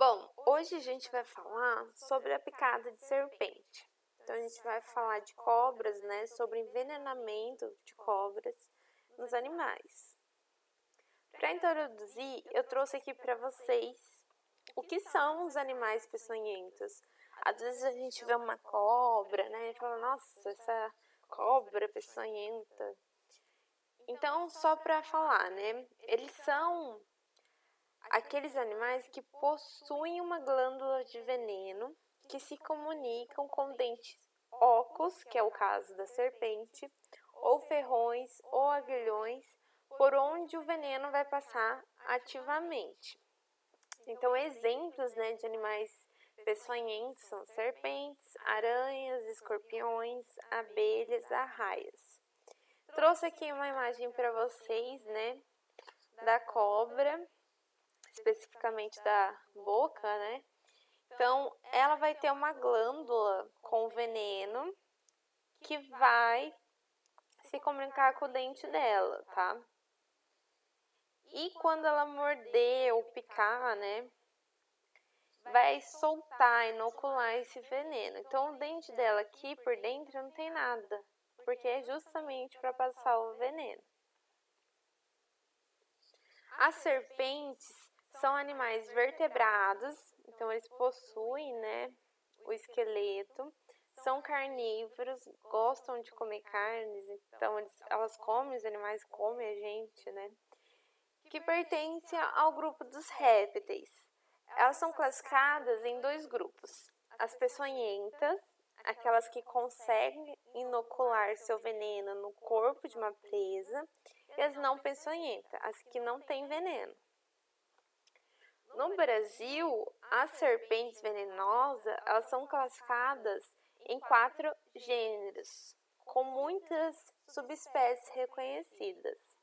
Bom, hoje a gente vai falar sobre a picada de serpente. Então, a gente vai falar de cobras, né? Sobre envenenamento de cobras nos animais. Para introduzir, eu trouxe aqui para vocês o que são os animais peçonhentos. Às vezes a gente vê uma cobra, né? E fala, nossa, essa cobra peçonhenta. Então, só para falar, né? Eles são aqueles animais que possuem uma glândula de veneno que se comunicam com dentes ocos, que é o caso da serpente, ou ferrões ou aguilhões, por onde o veneno vai passar ativamente. Então, exemplos, né, de animais peçonhentos são serpentes, aranhas, escorpiões, abelhas, arraias. Trouxe aqui uma imagem para vocês, né, da cobra, especificamente da boca, né? Então, ela vai ter uma glândula com veneno que vai se comunicar com o dente dela, tá? E quando ela morder ou picar, né? Vai soltar, inocular esse veneno. Então, o dente dela aqui por dentro não tem nada, porque é justamente para passar o veneno. As serpentes são animais vertebrados, então eles possuem, né, o esqueleto, são carnívoros, gostam de comer carnes, então elas comem, os animais comem a gente, né, que pertence ao grupo dos répteis. Elas são classificadas em dois grupos, as peçonhentas, aquelas que conseguem inocular seu veneno no corpo de uma presa, e as não peçonhentas, as que não têm veneno. No Brasil, as serpentes venenosas, elas são classificadas em 4 gêneros, com muitas subespécies reconhecidas.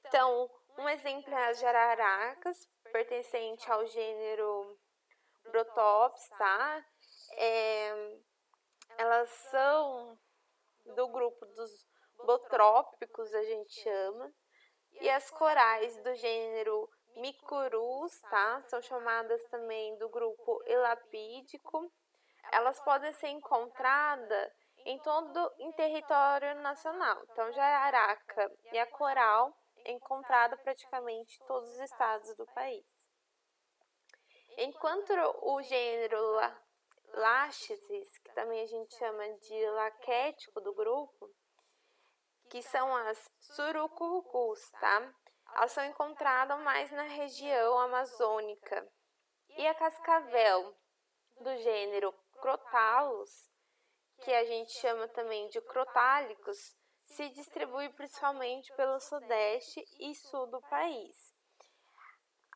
Então, um exemplo é as jararacas, pertencente ao gênero Protops, tá? Elas são do grupo dos botrópicos, a gente chama, e as corais do gênero Micurus, tá? São chamadas também do grupo Elapídico. Elas podem ser encontradas em território nacional. Então, jararaca e a coral é encontrada praticamente em todos os estados do país. Enquanto o gênero Lachesis, que também a gente chama de laquético do grupo, que são as surucucus, tá? Elas são encontradas mais na região amazônica. E a cascavel do gênero Crotalus, que a gente chama também de crotálicos, se distribui principalmente pelo sudeste e sul do país.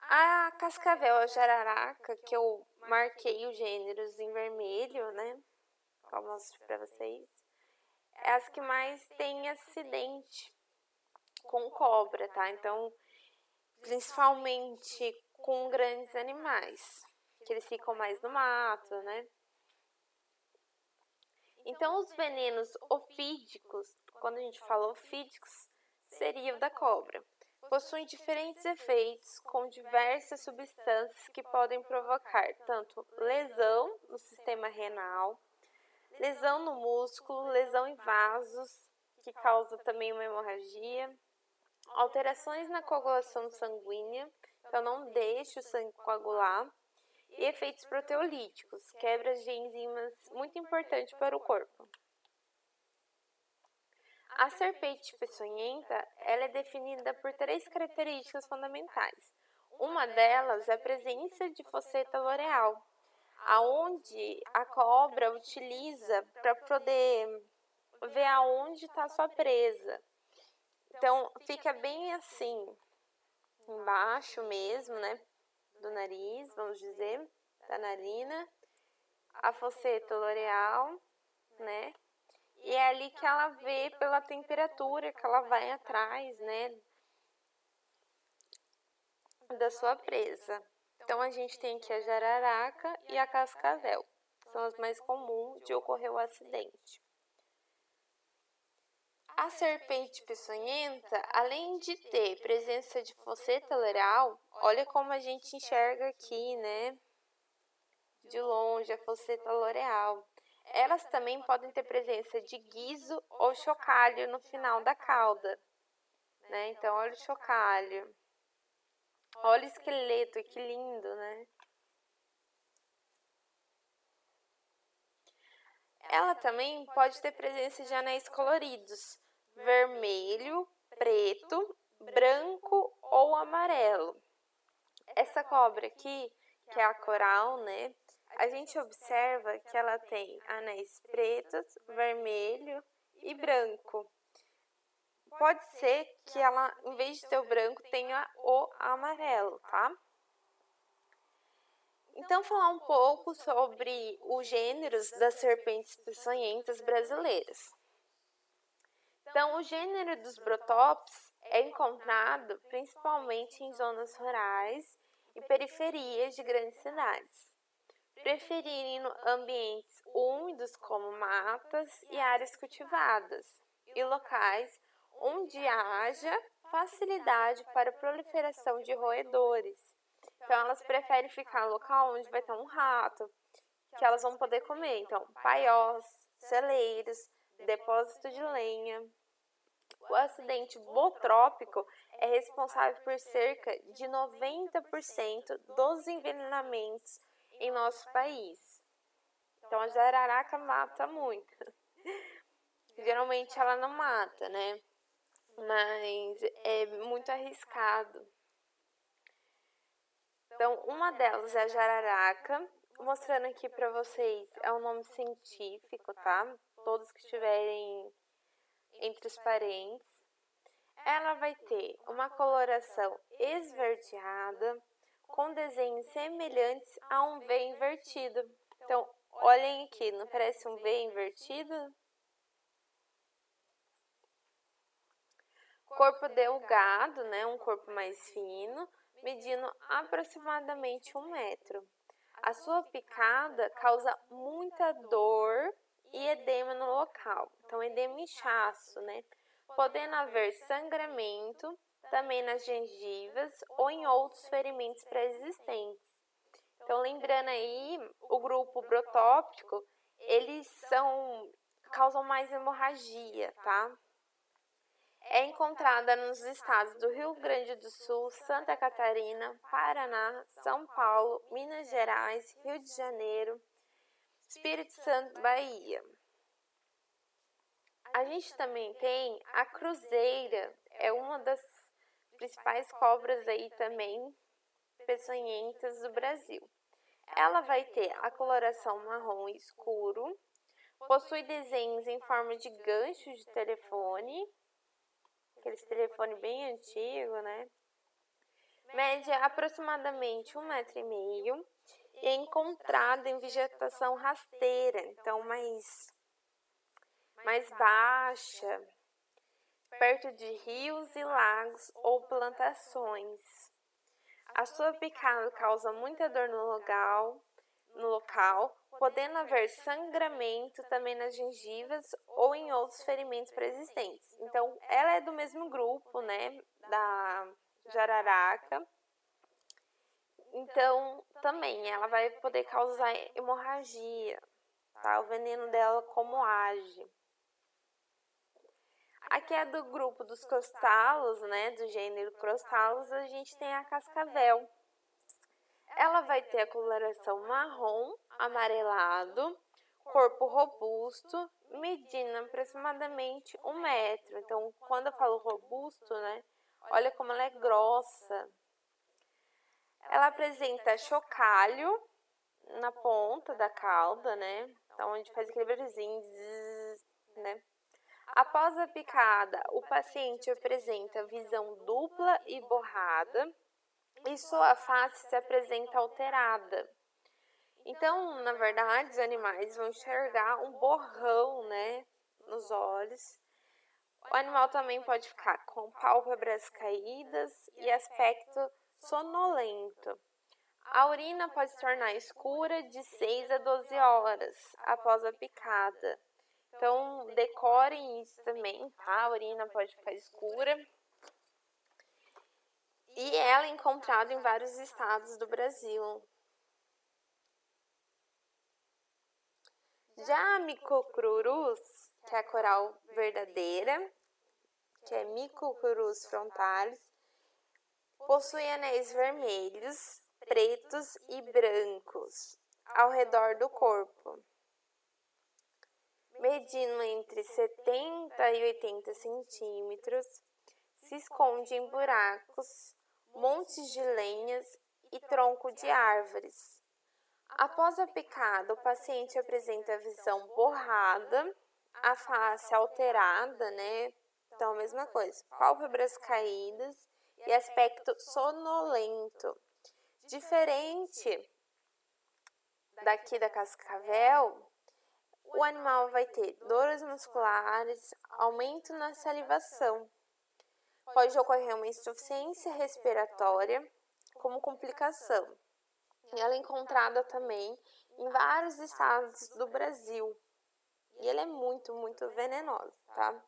A cascavel, a jararaca, que eu marquei os gêneros em vermelho, né? Eu mostro para vocês. É as que mais têm acidente com cobra, tá? Então, principalmente com grandes animais, que eles ficam mais no mato, né? Então, os venenos ofídicos, quando a gente fala ofídicos, seria o da cobra. Possuem diferentes efeitos com diversas substâncias que podem provocar tanto lesão no sistema renal, lesão no músculo, lesão em vasos, que causa também uma hemorragia, alterações na coagulação sanguínea, então não deixe o sangue coagular, e efeitos proteolíticos, quebras de enzimas muito importantes para o corpo. A serpente peçonhenta, ela é definida por 3 características fundamentais. Uma delas é a presença de fosseta loreal, aonde a cobra utiliza para poder ver aonde está a sua presa. Então, fica bem assim, embaixo mesmo, né, do nariz, vamos dizer, da narina, a fosseta loreal, né, e é ali que ela vê pela temperatura que ela vai atrás, né, da sua presa. Então, a gente tem aqui a jararaca e a cascavel, são as mais comuns de ocorrer o acidente. A serpente peçonhenta, além de ter presença de fosseta loreal, olha como a gente enxerga aqui, né, de longe, a Fosseta L'Oreal. Elas também podem ter presença de guiso ou chocalho no final da cauda, né? Então, olha o chocalho. Olha o esqueleto, que lindo, né? Ela também pode ter presença de anéis coloridos, vermelho, preto, branco ou amarelo. Essa cobra aqui, que é a coral, né? A gente observa que ela tem anéis pretos, vermelho e branco. Pode ser que ela, em vez de ter o branco, tenha o amarelo, tá? Então, falar um pouco sobre os gêneros das serpentes peçonhentas brasileiras. Então, o gênero dos brotópis é encontrado principalmente em zonas rurais e periferias de grandes cidades, preferindo ambientes úmidos como matas e áreas cultivadas, e locais onde haja facilidade para a proliferação de roedores. Então, elas preferem ficar no local onde vai ter um rato, que elas vão poder comer. Então, paiós, celeiros, depósito de lenha. O acidente botrópico é responsável por cerca de 90% dos envenenamentos em nosso país. Então, a jararaca mata muito. Geralmente ela não mata, né? Mas é muito arriscado. Então, uma delas é a jararaca, mostrando aqui para vocês, é um nome científico, tá? Todos que estiverem entre os parentes. Ela vai ter uma coloração esverdeada, com desenhos semelhantes a um V invertido. Então, olhem aqui, não parece um V invertido? Corpo delgado, né? Um corpo mais fino, medindo aproximadamente 1 metro. A sua picada causa muita dor e edema no local. Então, edema e inchaço, né? Podendo haver sangramento também nas gengivas ou em outros ferimentos pré-existentes. Então, lembrando aí, o grupo brotóptico, eles causam mais hemorragia, tá? É encontrada nos estados do Rio Grande do Sul, Santa Catarina, Paraná, São Paulo, Minas Gerais, Rio de Janeiro, Espírito Santo, Bahia. A gente também tem a cruzeira, é uma das principais cobras aí também peçonhentas do Brasil. Ela vai ter a coloração marrom escuro, possui desenhos em forma de gancho de telefone, aqueles telefone bem antigo, né? Mede aproximadamente 1,5 m e é encontrada em vegetação rasteira, então mais baixa, perto de rios e lagos ou plantações. A sua picada causa muita dor no local, podendo haver sangramento também nas gengivas ou em outros ferimentos pré-existentes. Então, ela é do mesmo grupo, né, da jararaca. Então, também ela vai poder causar hemorragia, tá? O veneno dela como age. Aqui é do grupo dos crostalos, né, do gênero crostalos, a gente tem a cascavel. Ela vai ter a coloração marrom, amarelado, corpo robusto, medindo aproximadamente 1 metro. Então, quando eu falo robusto, né, olha como ela é grossa. Ela apresenta chocalho na ponta da cauda, né, então a gente faz aquele barulhinho, né. Após a picada, o paciente apresenta visão dupla e borrada e sua face se apresenta alterada. Então, na verdade, os animais vão enxergar um borrão, né, nos olhos. O animal também pode ficar com pálpebras caídas e aspecto sonolento. A urina pode se tornar escura de 6 a 12 horas após a picada. Então, decorem isso também, tá? A urina pode ficar escura. E ela é encontrada em vários estados do Brasil. Já a Micocurus, que é a coral verdadeira, que é Micocurus frontalis, possui anéis vermelhos, pretos e brancos ao redor do corpo, medindo entre 70 e 80 centímetros, se esconde em buracos, montes de lenhas e tronco de árvores. Após a picada, o paciente apresenta a visão borrada, a face alterada, né? Então, a mesma coisa, pálpebras caídas e aspecto sonolento. Diferente daqui da cascavel, o animal vai ter dores musculares, aumento na salivação. Pode ocorrer uma insuficiência respiratória como complicação. Ela é encontrada também em vários estados do Brasil. E ela é muito, muito venenosa, tá?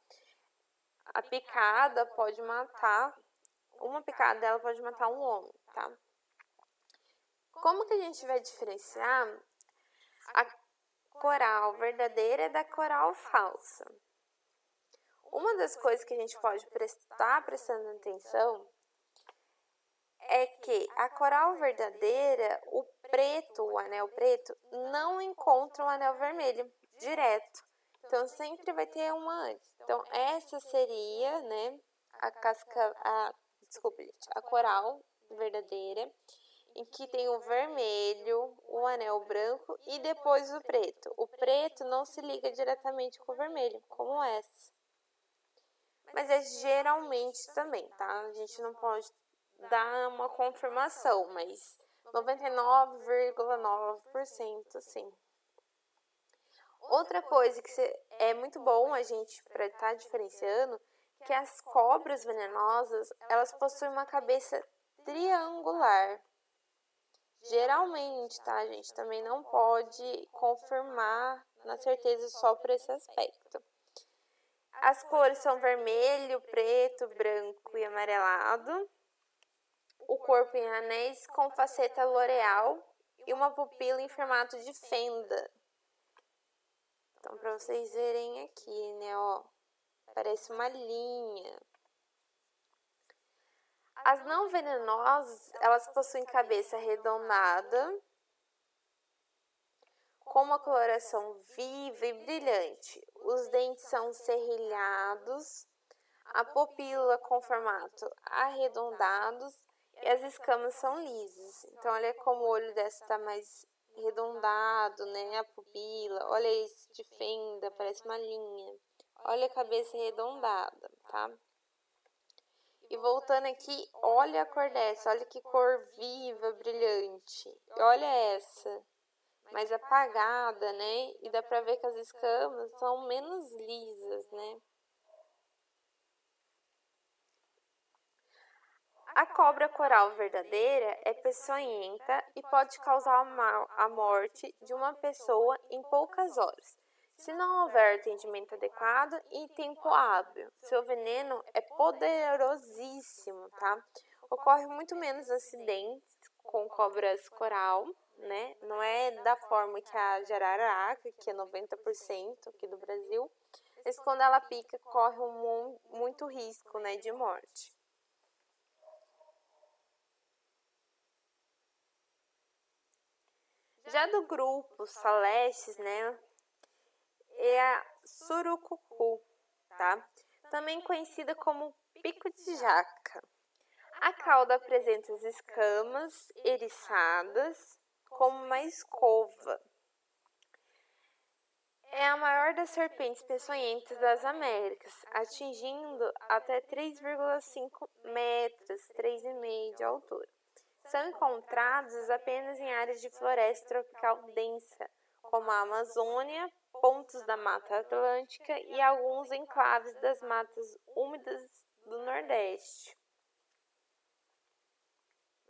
A picada pode matar, uma picada dela pode matar um homem, tá? Como que a gente vai diferenciar a coral verdadeira da coral falsa? Uma das coisas que a gente pode estar prestando atenção é que a coral verdadeira, o preto, o anel preto, não encontra o anel vermelho direto. Então, sempre vai ter uma antes. Então, essa seria, né, a coral verdadeira, em que tem o vermelho, o anel branco e depois o preto. O preto não se liga diretamente com o vermelho, como essa. Mas é geralmente também, tá? A gente não pode dar uma confirmação, mas 99,9% sim. Outra coisa que é muito bom a gente para estar diferenciando, que as cobras venenosas, elas possuem uma cabeça triangular. Geralmente, tá, gente? Também não pode confirmar na certeza só por esse aspecto. As cores são vermelho, preto, branco e amarelado. O corpo em anéis com faceta loreal e uma pupila em formato de fenda. Então, para vocês verem aqui, né, ó, parece uma linha. As não venenosas, elas possuem cabeça arredondada, com uma coloração viva e brilhante. Os dentes são serrilhados, a pupila com formato arredondados e as escamas são lisas. Então, olha como o olho dessa está mais arredondado, né? A pupila, olha esse de fenda, parece uma linha. Olha a cabeça arredondada, tá? E voltando aqui, olha a cor dessa, olha que cor viva, brilhante. E olha essa, mais apagada, né? E dá pra ver que as escamas são menos lisas, né? A cobra coral verdadeira é peçonhenta e pode causar a morte de uma pessoa em poucas horas, se não houver atendimento adequado e tempo hábil. Seu veneno é poderosíssimo, tá? Ocorre muito menos acidentes com cobras coral, né? Não é da forma que a jararaca, que é 90% aqui do Brasil, mas quando ela pica, corre muito risco, né, de morte. Já do grupo Salestes, né, é a surucucu, tá? Também conhecida como pico de jaca. A cauda apresenta as escamas eriçadas como uma escova. É a maior das serpentes peçonhentas das Américas, atingindo até 3,5 metros, 3,5 de altura. São encontrados apenas em áreas de floresta tropical densa, como a Amazônia, pontos da Mata Atlântica e alguns enclaves das matas úmidas do Nordeste.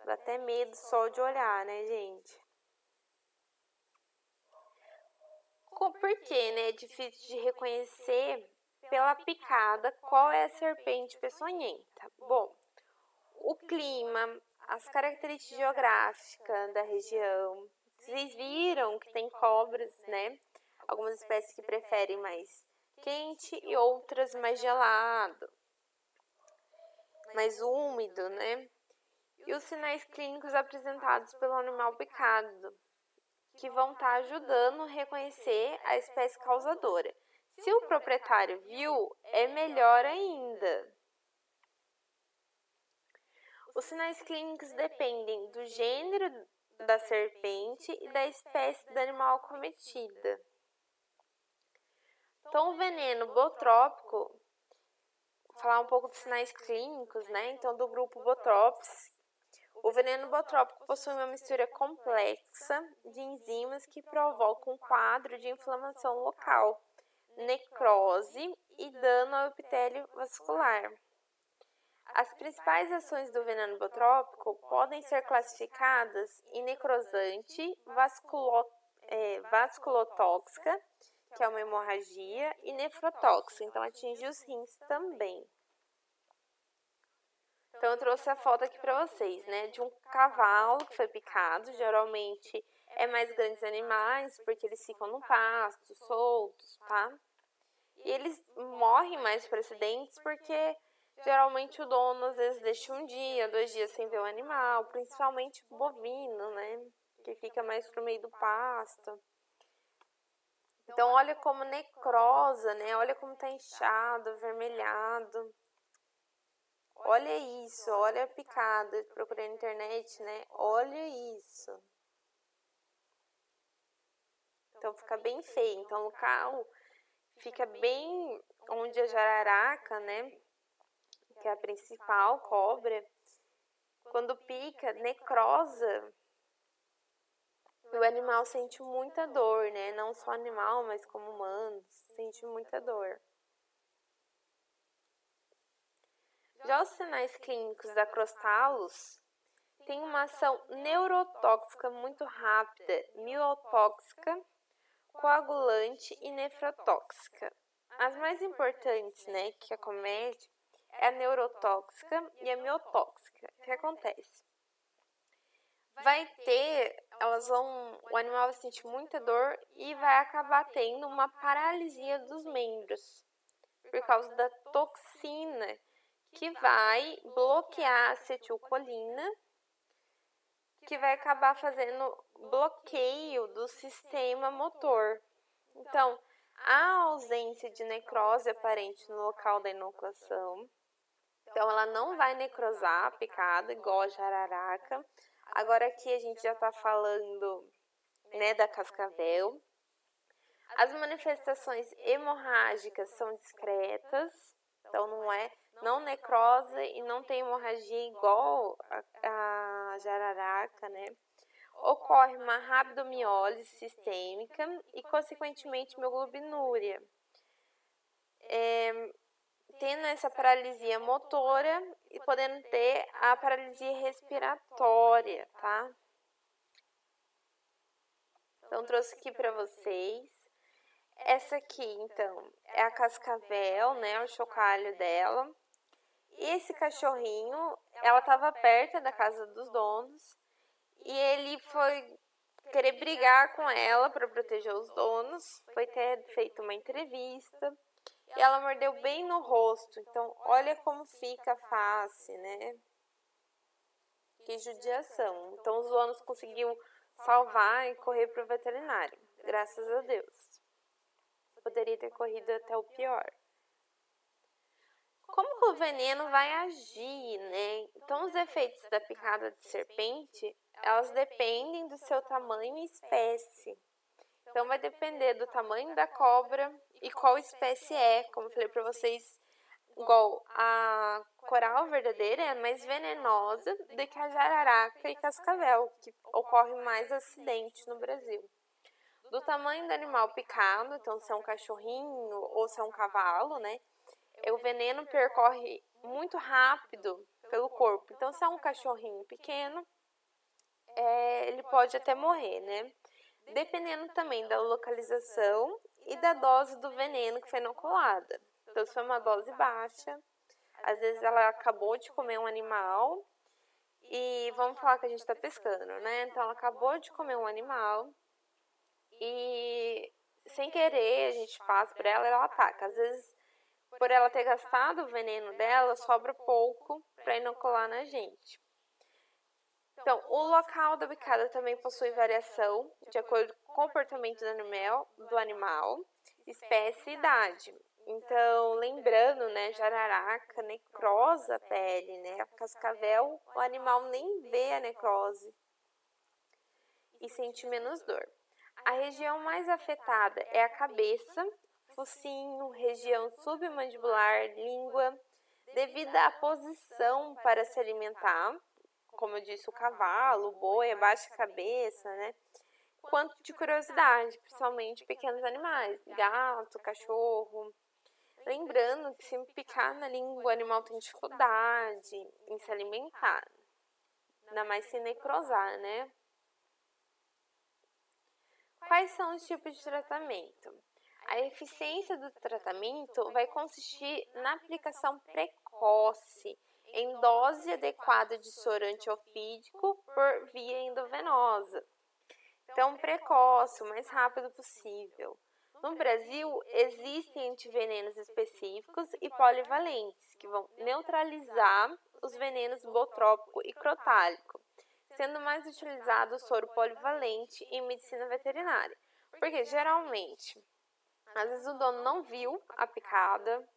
Dá até medo só de olhar, né, gente? Por quê, né? É difícil de reconhecer pela picada qual é a serpente peçonhenta. Bom, o clima, as características geográficas da região. Vocês viram que tem cobras, né? Algumas espécies que preferem mais quente e outras mais gelado, mais úmido, né? E os sinais clínicos apresentados pelo animal picado, que vão estar ajudando a reconhecer a espécie causadora. Se o proprietário viu, é melhor ainda. Os sinais clínicos dependem do gênero da serpente e da espécie do animal acometida. Então, o veneno botrópico, vou falar um pouco dos sinais clínicos, né? Então, do grupo Botrops. O veneno botrópico possui uma mistura complexa de enzimas que provocam um quadro de inflamação local, necrose e dano ao epitélio vascular. As principais ações do veneno botrópico podem ser classificadas em necrosante, vasculotóxica, que é uma hemorragia, e nefrotóxica, então atinge os rins também. Então, eu trouxe a foto aqui para vocês, né, de um cavalo que foi picado. Geralmente é mais grandes animais, porque eles ficam no pasto, soltos, tá? E eles morrem mais por acidentes, porque geralmente o dono às vezes deixa 1 dia, 2 dias sem ver o animal, principalmente bovino, né, que fica mais pro meio do pasto. Então, olha como necrosa, né, olha como tá inchado, avermelhado. Olha isso, olha a picada. Procurei na internet, né? Olha isso. Então fica bem feio. Então o local fica bem onde a jararaca, né? Que é a principal cobra. Quando pica, necrosa, o animal sente muita dor, né? Não só animal, mas como humano, sente muita dor. Já os sinais clínicos da Crostalos têm uma ação neurotóxica muito rápida, miotóxica, coagulante e nefrotóxica. As mais importantes, né, que acomete é a neurotóxica e a miotóxica. O que acontece? O animal vai sentir muita dor e vai acabar tendo uma paralisia dos membros por causa da toxina que vai bloquear a acetilcolina, que vai acabar fazendo bloqueio do sistema motor. Então, a ausência de necrose aparente no local da inoculação. Então, ela não vai necrosar a picada, igual a jararaca. Agora, aqui a gente já está falando, né, da cascavel. As manifestações hemorrágicas são discretas, então não necrosa e não tem hemorragia igual a jararaca, né? Ocorre uma rabdomiólise sistêmica e, consequentemente, hemoglobinúria. Tendo essa paralisia motora e podendo ter a paralisia respiratória, tá? Então, trouxe aqui para vocês. Essa aqui, então, é a cascavel, né? O chocalho dela. E esse cachorrinho, ela estava perto da casa dos donos e ele foi querer brigar com ela para proteger os donos. Foi ter feito uma entrevista e ela mordeu bem no rosto. Então, olha como fica a face, né? Que judiação. Então, os donos conseguiram salvar e correr para o veterinário. Graças a Deus. Poderia ter corrido até o pior. Como que o veneno vai agir, né? Então, os efeitos da picada de serpente, elas dependem do seu tamanho e espécie. Então, vai depender do tamanho da cobra e qual espécie é. Como eu falei para vocês, igual a coral verdadeira é mais venenosa do que a jararaca e cascavel, que ocorre mais acidente no Brasil. Do tamanho do animal picado, então se é um cachorrinho ou se é um cavalo, né? O veneno percorre muito rápido pelo corpo. Então, se é um cachorrinho pequeno, ele pode até morrer, né? Dependendo também da localização e da dose do veneno que foi inoculada. Então, se foi uma dose baixa, às vezes ela acabou de comer um animal e vamos falar que a gente está pescando, né? Então, ela acabou de comer um animal e sem querer, a gente passa por ela e ela ataca. Às vezes, por ela ter gastado o veneno dela, sobra pouco para inocular na gente. Então, o local da picada também possui variação de acordo com o comportamento do animal, espécie e idade. Então, lembrando, né, jararaca necrosa a pele, né? A cascavel, o animal nem vê a necrose e sente menos dor. A região mais afetada é a cabeça, focinho, região submandibular, língua, devido à posição para se alimentar, como eu disse, o cavalo, o boi, abaixa a cabeça, né? Quanto de curiosidade, principalmente pequenos animais, gato, cachorro. Lembrando que se picar na língua, o animal tem dificuldade em se alimentar, ainda mais se necrosar, né? Quais são os tipos de tratamento? A eficiência do tratamento vai consistir na aplicação precoce, em dose adequada de soro antiofídico por via endovenosa. Então, precoce, o mais rápido possível. No Brasil, existem antivenenos específicos e polivalentes, que vão neutralizar os venenos botrópico e crotálico, sendo mais utilizado o soro polivalente em medicina veterinária. Porque, geralmente, às vezes o dono não viu a picada,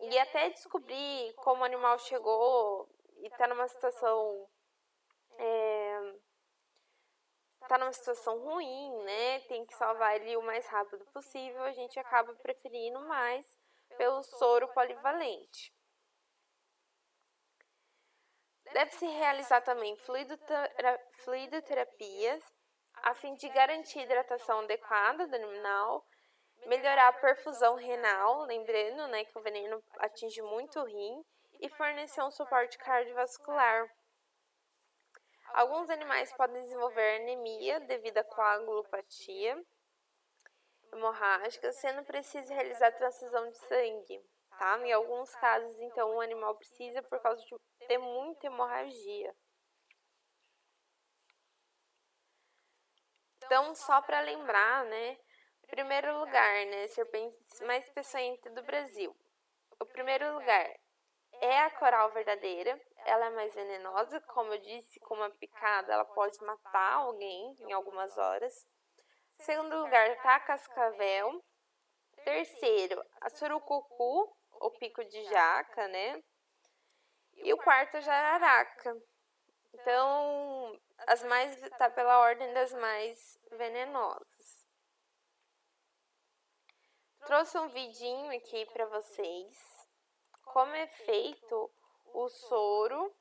e até descobrir como o animal chegou e está numa situação ruim, né? Tem que salvar ele o mais rápido possível. A gente acaba preferindo mais pelo soro polivalente. Deve-se realizar também fluidoterapias a fim de garantir a hidratação adequada do animal, melhorar a perfusão renal, lembrando, né, que o veneno atinge muito o rim, e fornecer um suporte cardiovascular. Alguns animais podem desenvolver anemia devido à coagulopatia hemorrágica, sendo preciso realizar transfusão de sangue, tá? Em alguns casos, então, o animal precisa por causa de ter muita hemorragia. Então, só para lembrar, né? Primeiro lugar, né? Serpentes mais peçonhentas do Brasil. O primeiro lugar é a coral verdadeira. Ela é mais venenosa, como eu disse, com uma picada ela pode matar alguém em algumas horas. Segundo lugar está a cascavel. Terceiro, a surucucu, ou pico de jaca, né? E o quarto, a jararaca. Então, tá pela ordem das mais venenosas. Trouxe um vidinho aqui para vocês. Como é feito o soro.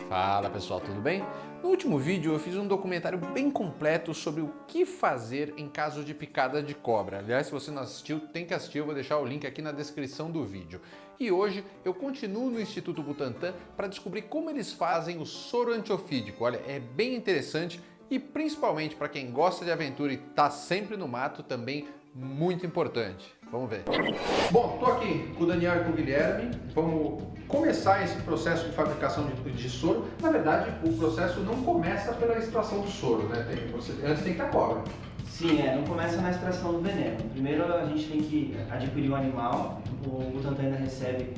Fala pessoal, tudo bem? No último vídeo eu fiz um documentário bem completo sobre o que fazer em caso de picada de cobra. Aliás, se você não assistiu, tem que assistir, eu vou deixar o link aqui na descrição do vídeo. E hoje eu continuo no Instituto Butantan para descobrir como eles fazem o soro antiofídico. Olha, é bem interessante e principalmente para quem gosta de aventura e está sempre no mato também muito importante. Vamos ver. Bom, estou aqui com o Daniel e com o Guilherme. Vamos começar esse processo de fabricação de soro. Na verdade, o processo não começa pela extração do soro, né? Antes tem que ter cobra. Sim, não começa na extração do veneno. Primeiro a gente tem que adquirir um animal. O Butantan ainda recebe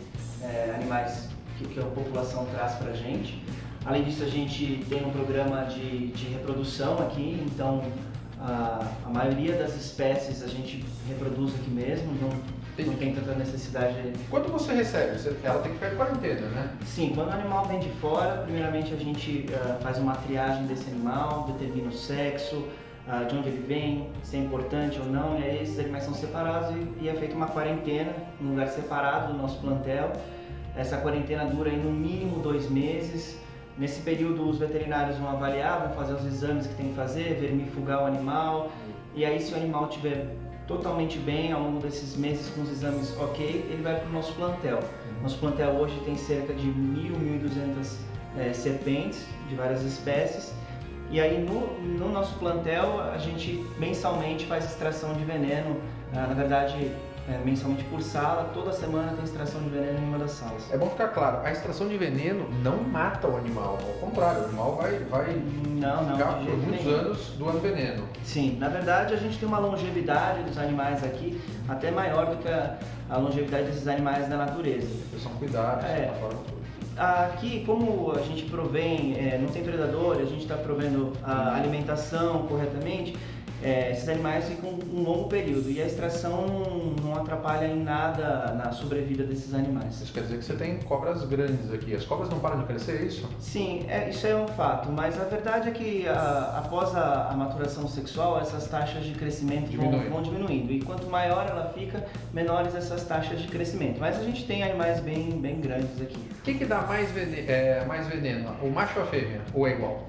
animais que a população traz para a gente. Além disso, a gente tem um programa de reprodução aqui, então a maioria das espécies a gente reproduz aqui mesmo, não tem tanta necessidade de... Quando você recebe? Ela tem que ficar em quarentena, né? Sim, quando o animal vem de fora, primeiramente a gente faz uma triagem desse animal, determina o sexo, de onde ele vem, se é importante ou não, e aí esses animais são separados e é feita uma quarentena em um lugar separado do nosso plantel. Essa quarentena dura aí no mínimo 2 meses. Nesse período os veterinários vão avaliar, vão fazer os exames que tem que fazer, vermifugar o animal, e aí se o animal estiver totalmente bem ao longo desses meses com os exames ok, ele vai para o nosso plantel. Nosso plantel hoje tem cerca de 1.200 serpentes de várias espécies, e aí no nosso plantel a gente mensalmente faz extração de veneno. Na verdade, mensalmente por sala. Toda semana tem extração de veneno em uma das salas. É bom ficar claro, a extração de veneno não mata o animal, ao contrário, o animal vai ficar por muitos anos doando veneno. Sim, na verdade a gente tem uma longevidade dos animais aqui até maior do que a longevidade desses animais da natureza. São cuidados, Aqui, como a gente provém, não tem predador, a gente está provendo a alimentação corretamente, esses animais ficam um longo período e a extração não atrapalha em nada na sobrevida desses animais. Isso quer dizer que você tem cobras grandes aqui. As cobras não param de crescer, é isso? Sim, isso é um fato, mas a verdade é que após a maturação sexual, essas taxas de crescimento vão diminuindo. E quanto maior ela fica, menores essas taxas de crescimento. Mas a gente tem animais bem grandes aqui. O que dá mais veneno? O macho ou a fêmea? Ou é igual?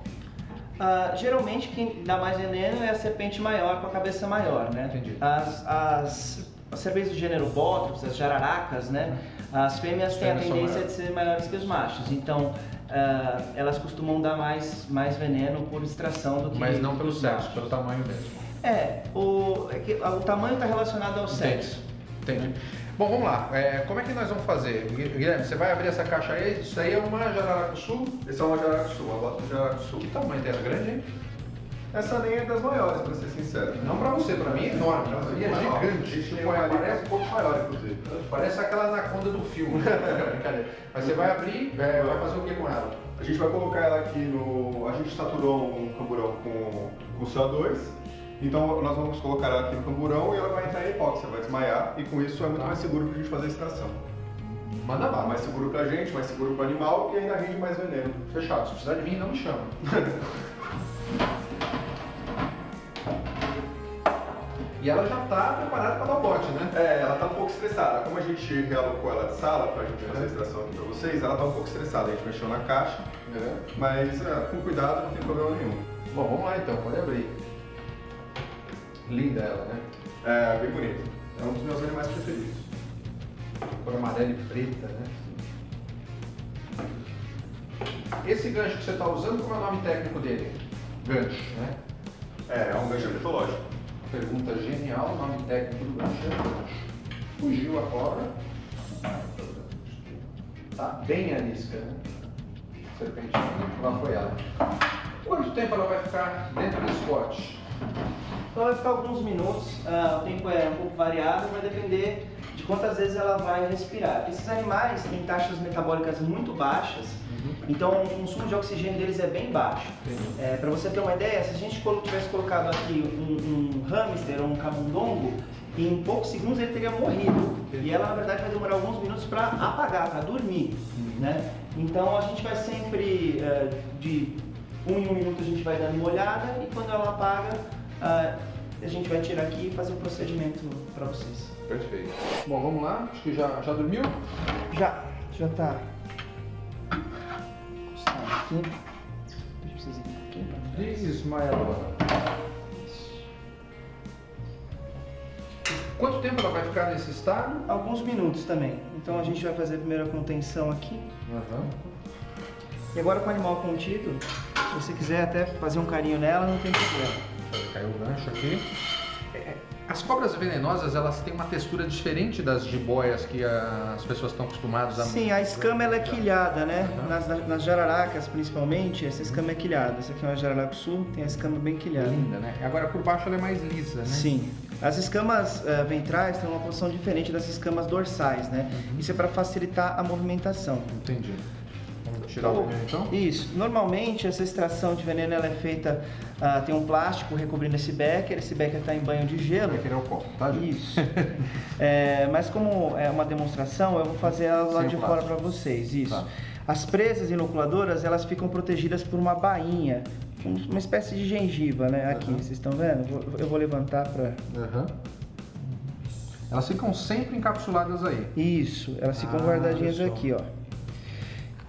Geralmente quem dá mais veneno é a serpente maior com a cabeça maior, né? Entendi. As serpentes do gênero Bótrix, as jararacas, né? As fêmeas têm a tendência de ser maiores que os machos, então elas costumam dar mais veneno por extração do que... Mas não pelo sexo, pelo tamanho mesmo. O tamanho está relacionado ao sexo. Entendi. Bom, vamos lá. Como é que nós vamos fazer? Guilherme, você vai abrir essa caixa aí? Isso aí é uma jararacuçu? Esse é uma jararacuçu, uma bota de jararacuçu. Que tamanho tem? É grande, hein? Essa nem é das maiores, pra ser sincero. Não pra você, pra mim é enorme. Essa aí é gigante. A gente tem uma ali parece um pouco maior, inclusive. Parece aquela anaconda do filme. Brincadeira. Mas você vai abrir, vai fazer o que com ela? A gente vai colocar ela aqui no... A gente saturou um camburão com CO2. Então nós vamos colocar ela aqui no camburão e ela vai entrar em hipóxia, vai desmaiar. E com isso é muito mais seguro pra gente fazer a extração. Manda bala. Mais seguro pra gente, mais seguro pro animal e ainda rende mais veneno. Fechado. Se precisar de mim, não me chama. E ela já está preparada para dar o bote, né? Ela está um pouco estressada. Como a gente realocou ela de sala para a gente fazer a extração aqui para vocês, ela está um pouco estressada. A gente mexeu na caixa, mas com cuidado, não tem problema nenhum. Bom, vamos lá então, pode abrir. Linda ela, né? É, bem bonita. É um dos meus animais preferidos. Cor amarela e preta, né? Esse gancho que você está usando, como é o nome técnico dele? Gancho, né? É um gancho mitológico. Pergunta genial, o nome técnico do gancho é gancho. Fugiu a cobra. Tá bem arisca, né? Serpentinha, lá foi ela. Quanto tempo ela vai ficar dentro desse pote? Então vai ficar alguns minutos, o tempo é um pouco variável, vai depender de quantas vezes ela vai respirar. Esses animais têm taxas metabólicas muito baixas, então o consumo de oxigênio deles é bem baixo. Para você ter uma ideia, se a gente tivesse colocado aqui um hamster ou um camundongo, em poucos segundos ele teria morrido. E ela, na verdade, vai demorar alguns minutos para apagar, para dormir. Né? Então a gente vai sempre, de 1 em 1 minuto a gente vai dando uma olhada e quando ela apaga, a gente vai tirar aqui e fazer um procedimento para vocês. Perfeito. Bom, vamos lá. Acho que já dormiu? Já está. Aqui. Deixa vocês irem um pouquinho para trás. Desmaiadora. Quanto tempo ela vai ficar nesse estado? Alguns minutos também. Então a gente vai fazer primeiro a contenção aqui. E agora com o animal contido, se você quiser até fazer um carinho nela, não tem problema. Caiu o gancho aqui. As cobras venenosas, elas têm uma textura diferente das jiboias que as pessoas estão acostumadas a... Sim, a escama ela é quilhada, né? Nas jararacas, principalmente, essa escama é quilhada. Essa aqui é uma jararacuçu, tem a escama bem quilhada. Linda, né? Agora por baixo ela é mais lisa, né? Sim. As escamas ventrais têm uma posição diferente das escamas dorsais, né? Isso é para facilitar a movimentação. Entendi. Vamos tirar o veneno então? Isso. Normalmente essa extração de veneno ela é feita, tem um plástico recobrindo esse becker está em banho de gelo. Becker é o copo, tá, gente? Isso. Mas como é uma demonstração, eu vou fazer ela lá de fora para vocês. Isso. Tá. As presas inoculadoras, elas ficam protegidas por uma bainha, uma espécie de gengiva, né? Aqui, vocês estão vendo? Eu vou levantar para... Elas ficam sempre encapsuladas aí. Isso, elas ficam guardadinhas aqui, ó.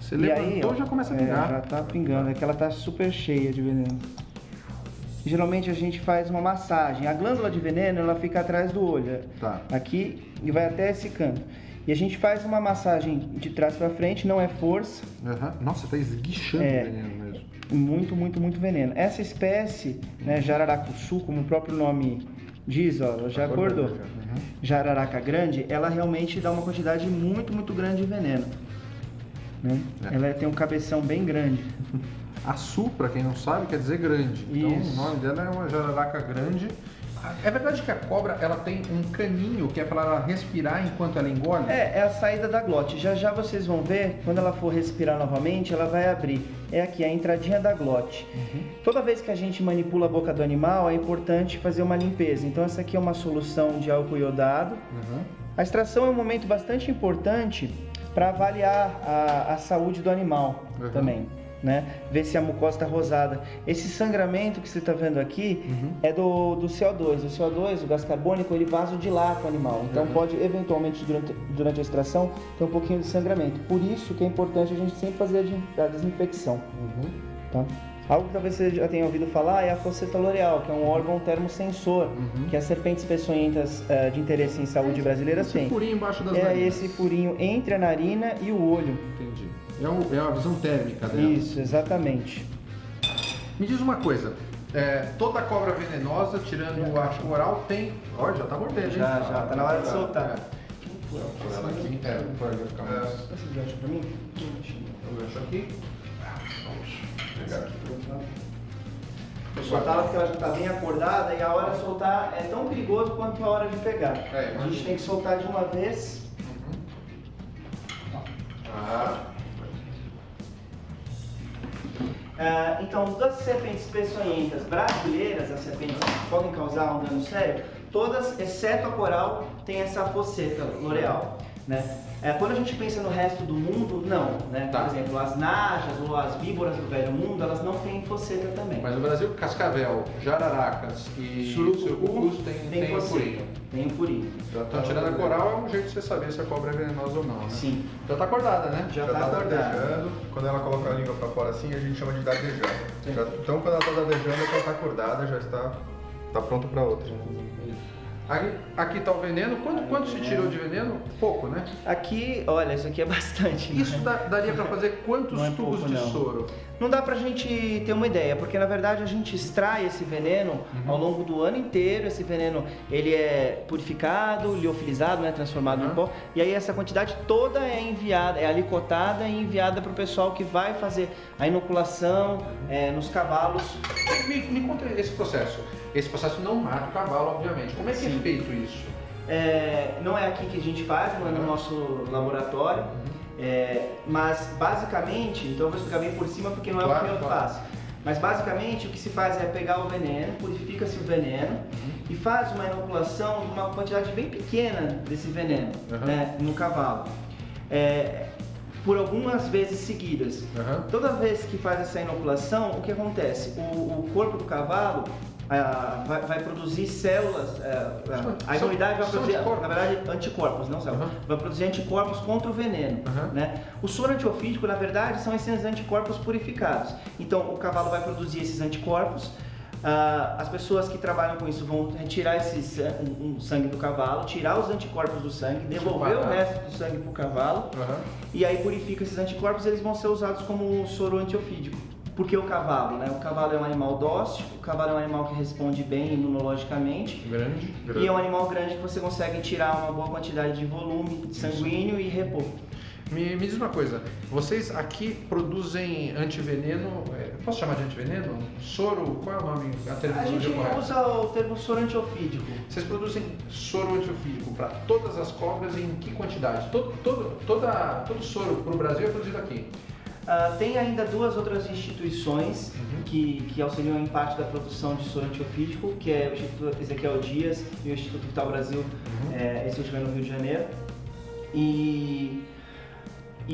Você levantou e já começa a pingar. Já tá pingando, é que ela tá super cheia de veneno. Geralmente a gente faz uma massagem. A glândula de veneno, ela fica atrás do olho. Tá. Aqui e vai até esse canto. E a gente faz uma massagem de trás para frente, não é força. Nossa, tá esguichando veneno mesmo. Muito, muito, muito veneno. Essa espécie, né, jararacuçu, como o próprio nome diz, ó, já acordou. jararaca grande, ela realmente dá uma quantidade muito grande de veneno. Né? Ela tem um cabeção bem grande. Açu, para quem não sabe, quer dizer grande. Então o nome dela é uma jararaca grande. É verdade que a cobra ela tem um caninho que é para ela respirar enquanto ela engole? É a saída da glote. Já vocês vão ver, quando ela for respirar novamente, ela vai abrir. É aqui, a entradinha da glote. Toda vez que a gente manipula a boca do animal, é importante fazer uma limpeza. Então essa aqui é uma solução de álcool iodado. A extração é um momento bastante importante para avaliar a saúde do animal também. Né? Ver se a mucosa está rosada. Esse sangramento que você está vendo aqui é do CO2. O CO2, o gás carbônico, ele vasodilata o animal. Então pode, eventualmente, durante a extração, ter um pouquinho de sangramento. Por isso que é importante a gente sempre fazer a desinfecção. Tá? Algo que talvez você já tenha ouvido falar é a fosseta loreal, que é um órgão termosensor, que as serpentes peçonhentas de interesse em saúde brasileiras têm. Esse furinho embaixo das narinas. É esse furinho entre a narina e o olho. Entendi. É a visão térmica dela. Isso, exatamente. Me diz uma coisa, toda cobra venenosa, tirando o arco oral, tem... Olha, já tá mordendo, hein? Já, tá na hora de soltar. Por ela aqui, vai ficar mais... Esse gancho pra mim? O gancho aqui. Vamos pegar aqui. Eu soltava porque ela já tá bem acordada e a hora de soltar é tão perigoso quanto a hora de pegar. A gente tem que soltar de uma vez. Então, das serpentes peçonhentas brasileiras, as serpentes que podem causar um dano sério, todas, exceto a coral, tem essa fosseta loreal, né? Quando a gente pensa no resto do mundo, não, né? Por exemplo, as najas ou as víboras do velho mundo, elas não têm fosseta também. Mas no Brasil, cascavel, jararacas e surucucus tem furinho. Tem um furinho. Então, tirando a coral, é um jeito de você saber se a cobra é venenosa ou não, né? Sim. Já tá acordada, né? Já tá dardejando. Quando ela coloca a língua pra fora assim, a gente chama de dardejando. Então, quando ela tá dardejando, é que ela tá acordada, já está pronta pra outra. Aqui tá o veneno. Quanto se tirou de veneno? Pouco, né? Aqui, olha, isso aqui é bastante. Isso daria para fazer quantos tubos de soro? Não dá pra gente ter uma ideia, porque na verdade a gente extrai esse veneno ao longo do ano inteiro. Esse veneno, ele é purificado, liofilizado, né, transformado em pó. E aí essa quantidade toda é enviada, é alicotada e enviada pro pessoal que vai fazer a inoculação nos cavalos. Me conta esse processo. Esse processo não mata o cavalo, obviamente. Como é que é feito isso? Não é aqui que a gente faz, não é no nosso laboratório. Mas basicamente, então eu vou explicar bem por cima porque não é o que eu faço. Mas basicamente o que se faz é pegar o veneno, purifica-se o veneno e faz uma inoculação de uma quantidade bem pequena desse veneno, né, no cavalo. Por algumas vezes seguidas. Toda vez que faz essa inoculação, o que acontece? O corpo do cavalo vai produzir células, a imunidade vai produzir, na verdade, anticorpos, não células, vai produzir anticorpos contra o veneno, né? O soro antiofídico, na verdade, são esses anticorpos purificados. Então, o cavalo vai produzir esses anticorpos, as pessoas que trabalham com isso vão retirar esse sangue do cavalo, tirar os anticorpos do sangue, devolver o resto do sangue para o cavalo, e aí purifica esses anticorpos e eles vão ser usados como soro antiofídico. Porque o cavalo, né? O cavalo é um animal dócil, o cavalo é um animal que responde bem imunologicamente. Grande. E é um animal grande que você consegue tirar uma boa quantidade de volume sanguíneo e repor. Me diz uma coisa, vocês aqui produzem antiveneno, posso chamar de antiveneno? Soro, qual é o nome? A gente usa o termo soro antiofídico. Vocês produzem soro antiofídico para todas as cobras e em que quantidade? Todo soro para o Brasil é produzido aqui? Tem ainda duas outras instituições que auxiliam em parte da produção de soro antiofídico, que é o Instituto Ezequiel Dias e o Instituto Vital Brasil, esse último é no Rio de Janeiro. E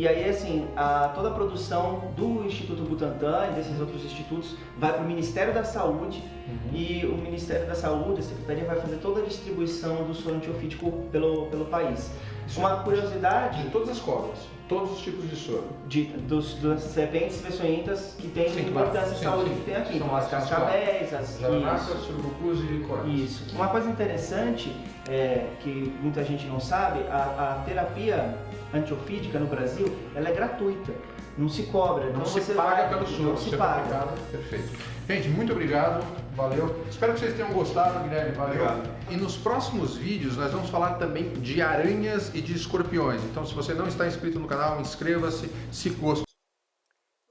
aí, assim, toda a produção do Instituto Butantan e desses outros institutos vai para o Ministério da Saúde e o Ministério da Saúde, a Secretaria, vai fazer toda a distribuição do soro antiofídico pelo país. Uma curiosidade... De todas as cobras, todos os tipos de soro. Das serpentes peçonhentas que tem importância de saúde que tem aqui. Então, as cascavéis, as jararacas, surucucus e corais. Isso. Uma coisa interessante, que muita gente não sabe, a terapia antiofídica no Brasil, ela é gratuita. Não se cobra. Não se paga pelo soro. Não se paga. Perfeito. Gente, muito obrigado. Valeu. Espero que vocês tenham gostado, Guilherme. Valeu. Obrigado. E nos próximos vídeos nós vamos falar também de aranhas e de escorpiões. Então, se você não está inscrito no canal, inscreva-se. Se gostou.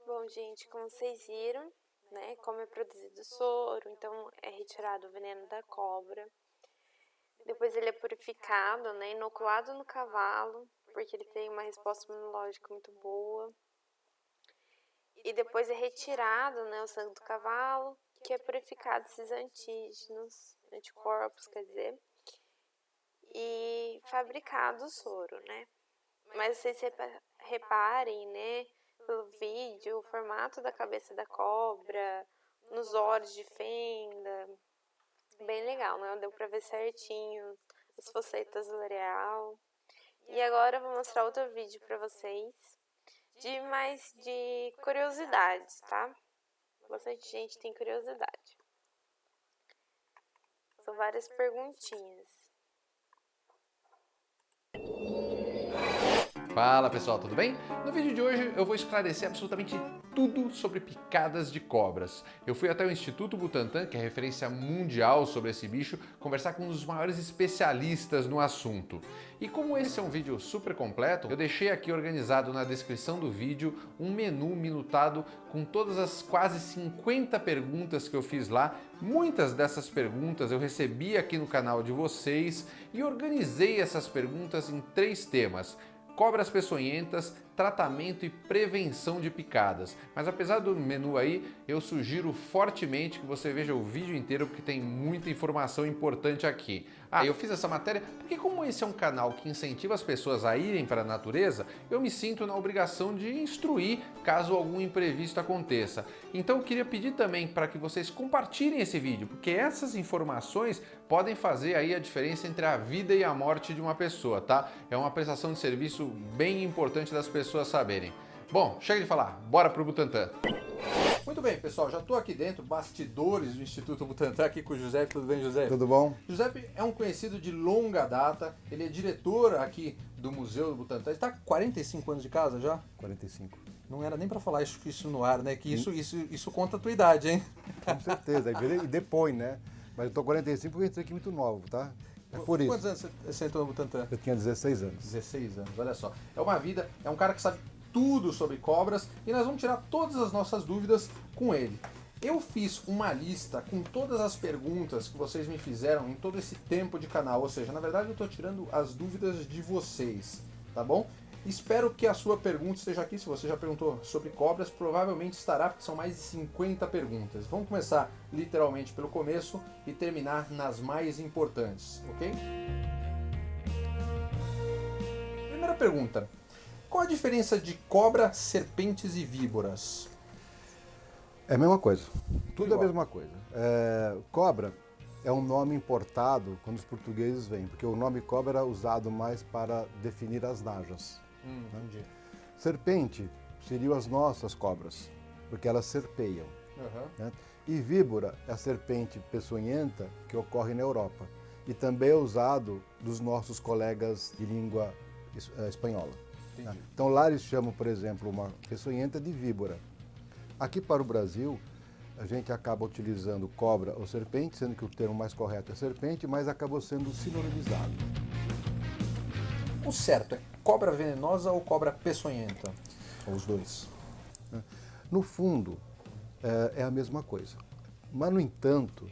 Bom, gente, como vocês viram, né, como é produzido o soro, então é retirado o veneno da cobra. Depois ele é purificado, né, inoculado no cavalo, porque ele tem uma resposta imunológica muito boa. E depois é retirado, né, o sangue do cavalo, que é purificado esses antígenos, anticorpos, quer dizer, e fabricado o soro, né. Mas vocês reparem, né, pelo vídeo, o formato da cabeça da cobra, nos olhos de fenda, bem legal, né? Deu pra ver certinho as facetas do L'Oréal. E agora eu vou mostrar outro vídeo pra vocês, de curiosidades, tá? Bastante gente tem curiosidade. São várias perguntinhas. Fala pessoal, tudo bem? No vídeo de hoje eu vou esclarecer absolutamente tudo sobre picadas de cobras. Eu fui até o Instituto Butantan, que é referência mundial sobre esse bicho, conversar com um dos maiores especialistas no assunto. E como esse é um vídeo super completo, eu deixei aqui organizado na descrição do vídeo um menu minutado com todas as quase 50 perguntas que eu fiz lá. Muitas dessas perguntas eu recebi aqui no canal de vocês e organizei essas perguntas em 3 temas: cobras peçonhentas, tratamento e prevenção de picadas. Mas apesar do menu aí, eu sugiro fortemente que você veja o vídeo inteiro porque tem muita informação importante aqui. Eu fiz essa matéria porque como esse é um canal que incentiva as pessoas a irem para a natureza, eu me sinto na obrigação de instruir caso algum imprevisto aconteça. Então eu queria pedir também para que vocês compartilhem esse vídeo, porque essas informações podem fazer aí a diferença entre a vida e a morte de uma pessoa, tá? É uma prestação de serviço bem importante das pessoas saberem. Bom, chega de falar, bora pro Butantan. Muito bem, pessoal, já estou aqui dentro, bastidores do Instituto Butantan, aqui com o Giuseppe. Tudo bem, Giuseppe? Tudo bom? Giuseppe é um conhecido de longa data, ele é diretor aqui do Museu do Butantan. Ele está com 45 anos de casa já? 45. Não era nem para falar isso no ar, né? Que isso conta a tua idade, hein? Com certeza, e depõe, né? Mas eu tô 45 porque eu entrei aqui muito novo, tá? É por isso. Quantos anos você entrou no Butantan? Eu tinha 16 anos. 16 anos, olha só. É uma vida, é um cara que sabe tudo sobre cobras e nós vamos tirar todas as nossas dúvidas com ele. Eu fiz uma lista com todas as perguntas que vocês me fizeram em todo esse tempo de canal, ou seja, na verdade eu estou tirando as dúvidas de vocês, tá bom? Espero que a sua pergunta esteja aqui. Se você já perguntou sobre cobras, provavelmente estará, porque são mais de 50 perguntas. Vamos começar literalmente pelo começo e terminar nas mais importantes, ok? Primeira pergunta: qual a diferença de cobra, serpentes e víboras? É a mesma coisa. Tudo é a igual. mesma coisa. Cobra é um nome importado quando os portugueses vêm, porque o nome cobra era usado mais para definir as najas. Entendi. Serpente seriam as nossas cobras, porque elas serpeiam. Uhum. Né? E víbora é a serpente peçonhenta que ocorre na Europa e também é usado dos nossos colegas de língua espanhola. Né? Entendi. Então lá eles chamam, por exemplo, uma peçonhenta de víbora. Aqui para o Brasil, a gente acaba utilizando cobra ou serpente, sendo que o termo mais correto é serpente, mas acabou sendo sinonimizado. O certo é cobra venenosa ou cobra peçonhenta? Ou os dois? No fundo, é a mesma coisa. Mas, no entanto,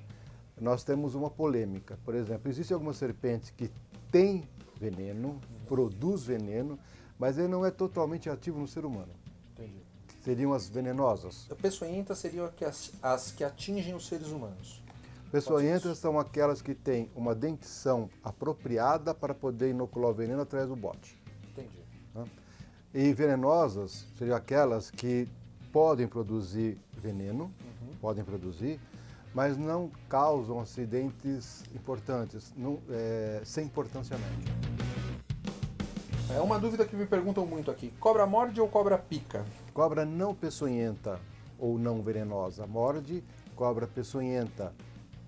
nós temos uma polêmica. Por exemplo, existem algumas serpentes que têm veneno, produz veneno, mas ele não é totalmente ativo no ser humano. Entendi. Seriam as venenosas. Peçonhentas seriam as que atingem os seres humanos. Peçonhentas são aquelas que têm uma dentição apropriada para poder inocular o veneno através do bote. Entendi. Né? E venenosas seriam aquelas que podem produzir veneno, podem produzir, mas não causam acidentes importantes, sem importância médica. É uma dúvida que me perguntam muito aqui. Cobra morde ou cobra pica? Cobra não peçonhenta ou não venenosa morde, cobra peçonhenta,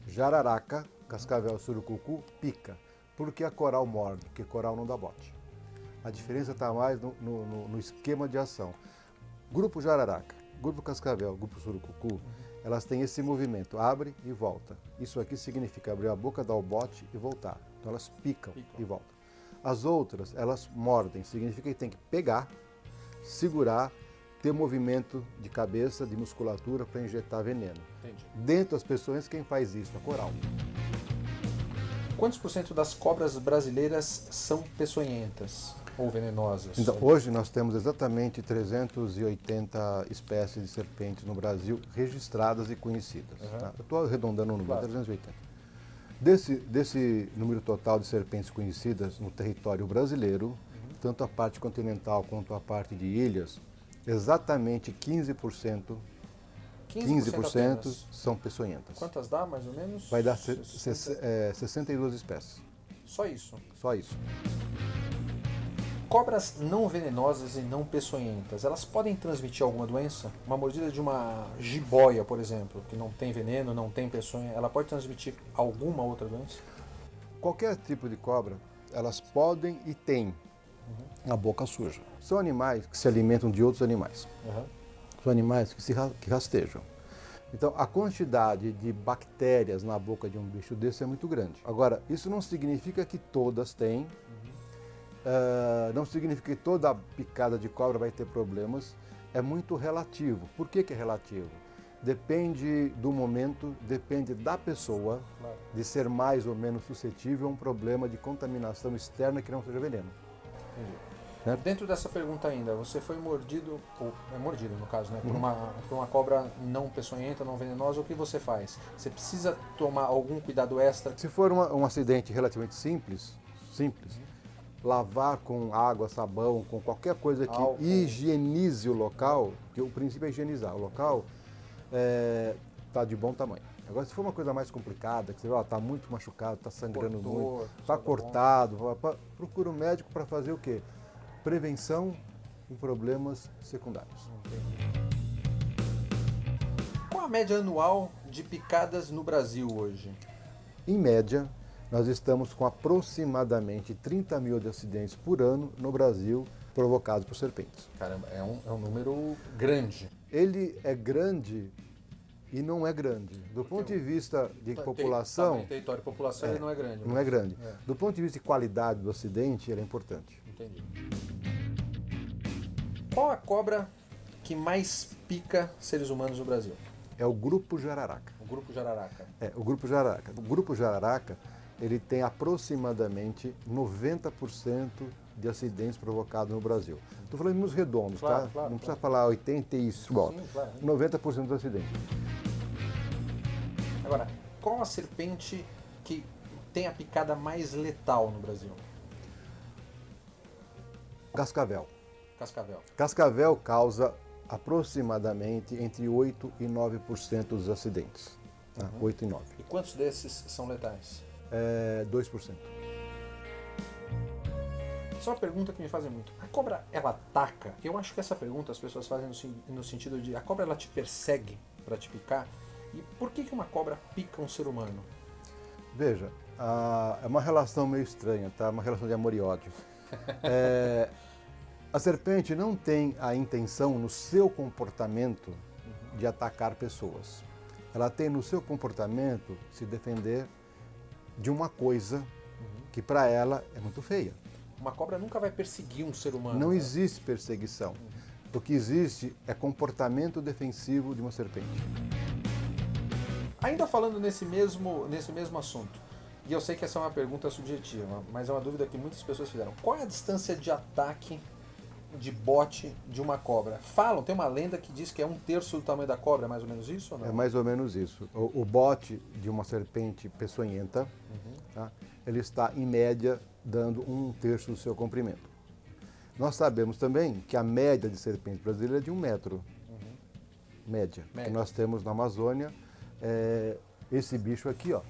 jararaca, cascavel, surucucu, pica. Porque a coral morde, porque coral não dá bote. A diferença está mais no esquema de ação. Grupo jararaca, grupo cascavel, grupo surucucu, elas têm esse movimento, abre e volta. Isso aqui significa abrir a boca, dar o bote e voltar. Então elas picam e voltam. As outras, elas mordem, significa que tem que pegar, segurar, ter movimento de cabeça, de musculatura para injetar veneno. Entendi. Dentro das pessoas, quem faz isso? A coral. Quantos por cento das cobras brasileiras são peçonhentas ou venenosas? Então, hoje nós temos exatamente 380 espécies de serpentes no Brasil registradas e conhecidas. Tá? Eu estou arredondando o número, 380. Desse número total de serpentes conhecidas no território brasileiro, tanto a parte continental quanto a parte de ilhas, exatamente 15% são peçonhentas. Quantas dá, mais ou menos? Vai dar 62 espécies. Só isso? Só isso. Cobras não venenosas e não peçonhentas, elas podem transmitir alguma doença? Uma mordida de uma jiboia, por exemplo, que não tem veneno, não tem peçonha, ela pode transmitir alguma outra doença? Qualquer tipo de cobra, elas podem e têm a boca suja. São animais que se alimentam de outros animais. São animais que rastejam. Então, a quantidade de bactérias na boca de um bicho desse é muito grande. Agora, isso não significa que todas têm, não significa que toda picada de cobra vai ter problemas, é muito relativo. Por que é relativo? Depende do momento, depende da pessoa, de ser mais ou menos suscetível a um problema de contaminação externa que não seja veneno. Certo? Dentro dessa pergunta ainda, você foi mordido, ou é mordido no caso, né, por uma cobra não peçonhenta, não venenosa, o que você faz? Você precisa tomar algum cuidado extra? Se for um acidente relativamente simples, lavar com água, sabão, com qualquer coisa que álcool, higienize o local, que o princípio é higienizar o local, está de bom tamanho. Agora, se for uma coisa mais complicada, que você está muito machucado, está sangrando muito, está cortado, procura um médico para fazer o quê? Prevenção em problemas secundários. Qual a média anual de picadas no Brasil hoje? Em média, nós estamos com aproximadamente 30 mil de acidentes por ano no Brasil provocados por serpentes. Caramba, é um número grande. Ele é grande e não é grande. Do ponto de vista de população... Território e população ele não é grande. Não é grande. Do ponto de vista de qualidade do acidente, ele é importante. Entendi. Qual a cobra que mais pica seres humanos no Brasil? É o grupo jararaca. O grupo jararaca. O grupo jararaca. O grupo jararaca, ele tem aproximadamente 90% de acidentes provocados no Brasil. Estou falando em números redondos, tá? Não precisa falar 80 e isso, 90% dos acidentes. Agora, qual a serpente que tem a picada mais letal no Brasil? Cascavel. Cascavel. Cascavel causa aproximadamente entre 8% e 9% dos acidentes. 8 e 9. E quantos desses são letais? 2%. Só uma pergunta que me fazem muito. A cobra, ela ataca? Eu acho que essa pergunta as pessoas fazem no sentido de a cobra ela te persegue para te picar? E por que uma cobra pica um ser humano? Veja, é uma relação meio estranha, tá? Uma relação de amor e ódio. A serpente não tem a intenção no seu comportamento de atacar pessoas. Ela tem no seu comportamento se defender de uma coisa que para ela é muito feia. Uma cobra nunca vai perseguir um ser humano. Não existe perseguição. O que existe é comportamento defensivo de uma serpente. Ainda falando nesse mesmo assunto, e eu sei que essa é uma pergunta subjetiva, mas é uma dúvida que muitas pessoas fizeram. Qual é a distância de ataque de bote de uma cobra? Falam, tem uma lenda que diz que é 1/3 do tamanho da cobra, é mais ou menos isso ou não? É mais ou menos isso. O bote de uma serpente peçonhenta, tá? Ele está, em média, dando 1/3 do seu comprimento. Nós sabemos também que a média de serpente brasileira é de 1 metro. Média. Que nós temos na Amazônia esse bicho aqui, ó,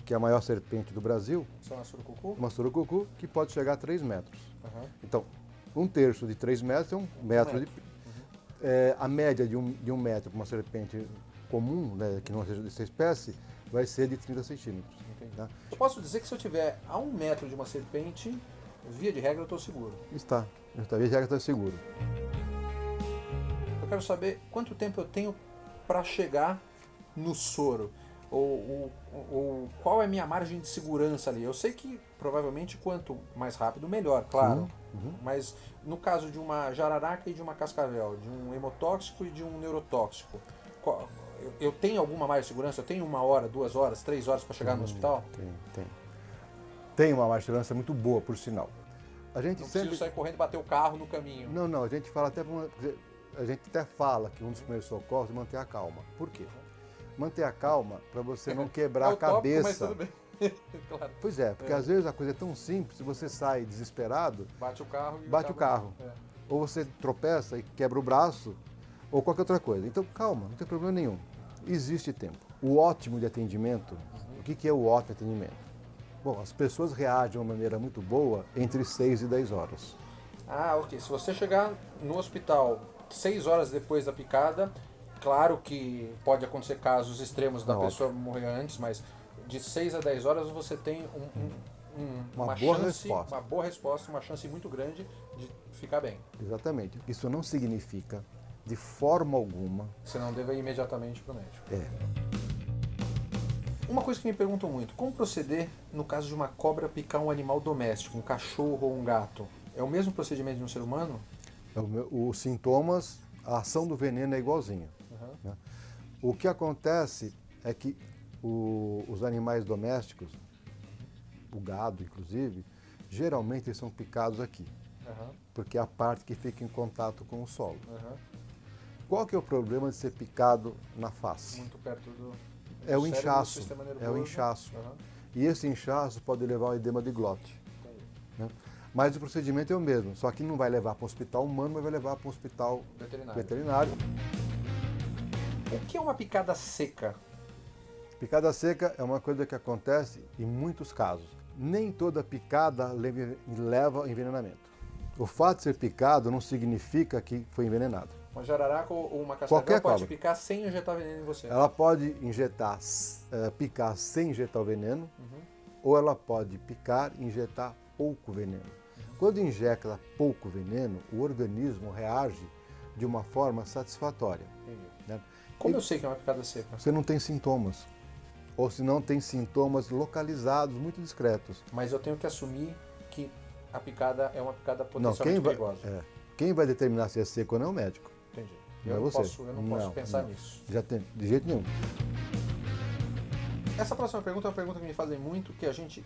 que é a maior serpente do Brasil. Isso é uma surucucu? Uma surucucu que pode chegar a 3 metros. Então, 1/3 de 3 metros é 1 metro. A média de 1 metro para uma serpente comum, né, que não seja dessa espécie, vai ser de 30 centímetros. Tá? Eu posso dizer que se eu estiver a 1 metro de uma serpente, via de regra eu estou seguro. Via de regra está seguro. quero saber quanto tempo eu tenho para chegar no soro. Ou qual é a minha margem de segurança ali. Eu sei que provavelmente quanto mais rápido, melhor, claro. Mas no caso de uma jararaca e de uma cascavel, de um hemotóxico e de um neurotóxico, eu tenho alguma mais segurança? Eu tenho 1 hora, 2 horas, 3 horas para chegar no hospital? Tem uma margem de segurança muito boa, por sinal. A gente Não sempre... preciso sair correndo e bater o carro no caminho. Não, a gente fala até... A gente até fala que um dos primeiros socorros é manter a calma. Por quê? Manter a calma para você não quebrar a cabeça. Mas tudo bem. Claro. Pois é, porque às vezes a coisa é tão simples, se você sai desesperado, bate o carro. Bate o carro. Ou você tropeça e quebra o braço, ou qualquer outra coisa. Então, calma, não tem problema nenhum. Existe tempo. O ótimo de atendimento, o que é o ótimo de atendimento? Bom, as pessoas reagem de uma maneira muito boa entre 6 e 10 horas. Ah, ok. Se você chegar no hospital 6 horas depois da picada, claro que pode acontecer casos extremos da pessoa morrer antes, mas de 6 a 10 horas você tem uma boa resposta, uma chance muito grande de ficar bem. Exatamente. Isso não significa, de forma alguma... Você não deve ir imediatamente para o médico. É. Uma coisa que me perguntam muito, como proceder no caso de uma cobra picar um animal doméstico, um cachorro ou um gato? É o mesmo procedimento de um ser humano? Os sintomas, a ação do veneno é igualzinha. Né? O que acontece é que os animais domésticos, o gado inclusive, geralmente eles são picados aqui, porque é a parte que fica em contato com o solo. Qual que é o problema de ser picado na face? Muito perto do é o inchaço. É o inchaço. E esse inchaço pode levar ao edema de glote. Né? Mas o procedimento é o mesmo, só que não vai levar para um hospital humano, mas vai levar para um hospital veterinário. O que é uma picada seca? Picada seca é uma coisa que acontece em muitos casos. Nem toda picada leva ao envenenamento. O fato de ser picado não significa que foi envenenado. Uma jararaca ou uma cascavel pode picar sem injetar veneno em você? Ela pode picar sem injetar o veneno, ou ela pode picar e injetar pouco veneno. Quando injeta pouco veneno, o organismo reage de uma forma satisfatória. Né? Como eu sei que é uma picada seca? Você não tem sintomas. Ou se não tem sintomas localizados, muito discretos. Mas eu tenho que assumir que a picada é uma picada potencialmente perigosa. Quem vai determinar se é seco ou não é o médico. Entendi. Não é você. Eu não posso pensar nisso. De jeito nenhum. Essa próxima pergunta é uma pergunta que me fazem muito, que a gente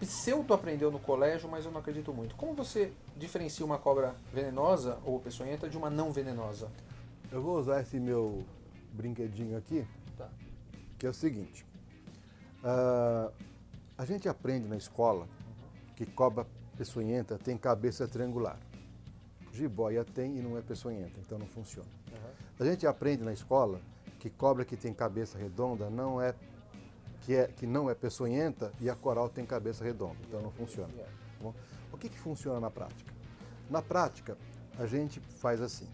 pseudo-aprendeu no colégio, mas eu não acredito muito. Como você diferencia uma cobra venenosa ou peçonhenta de uma não venenosa? Eu vou usar esse meu brinquedinho aqui, que é o seguinte. A gente aprende na escola que cobra peçonhenta tem cabeça triangular. Jiboia tem e não é peçonhenta, então não funciona. A gente aprende na escola que cobra que tem cabeça redonda que não é peçonhenta e a coral tem cabeça redonda, então não funciona. Bom, o que funciona na prática? Na prática, a gente faz assim.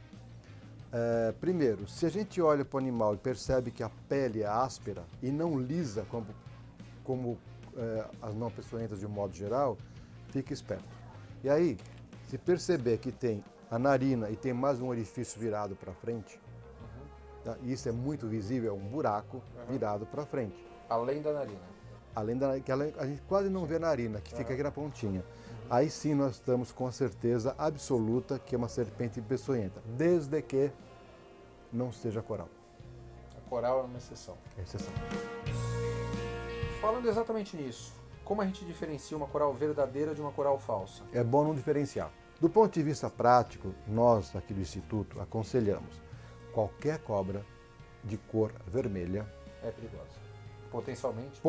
Primeiro, se a gente olha para o animal e percebe que a pele é áspera e não lisa como as não peçonhentas de um modo geral, fica esperto. E aí, se perceber que tem a narina e tem mais um orifício virado para frente, tá? Isso é muito visível, é um buraco virado para frente. Além da narina? Além da narina, que a gente quase não vê a narina, que fica aqui na pontinha. Aí sim nós estamos com a certeza absoluta que é uma serpente peçonhenta, desde que não seja coral. A coral é uma exceção. É exceção. Falando exatamente nisso, como a gente diferencia uma coral verdadeira de uma coral falsa? É bom não diferenciar. Do ponto de vista prático, nós aqui do Instituto aconselhamos qualquer cobra de cor vermelha. É perigosa. Potencialmente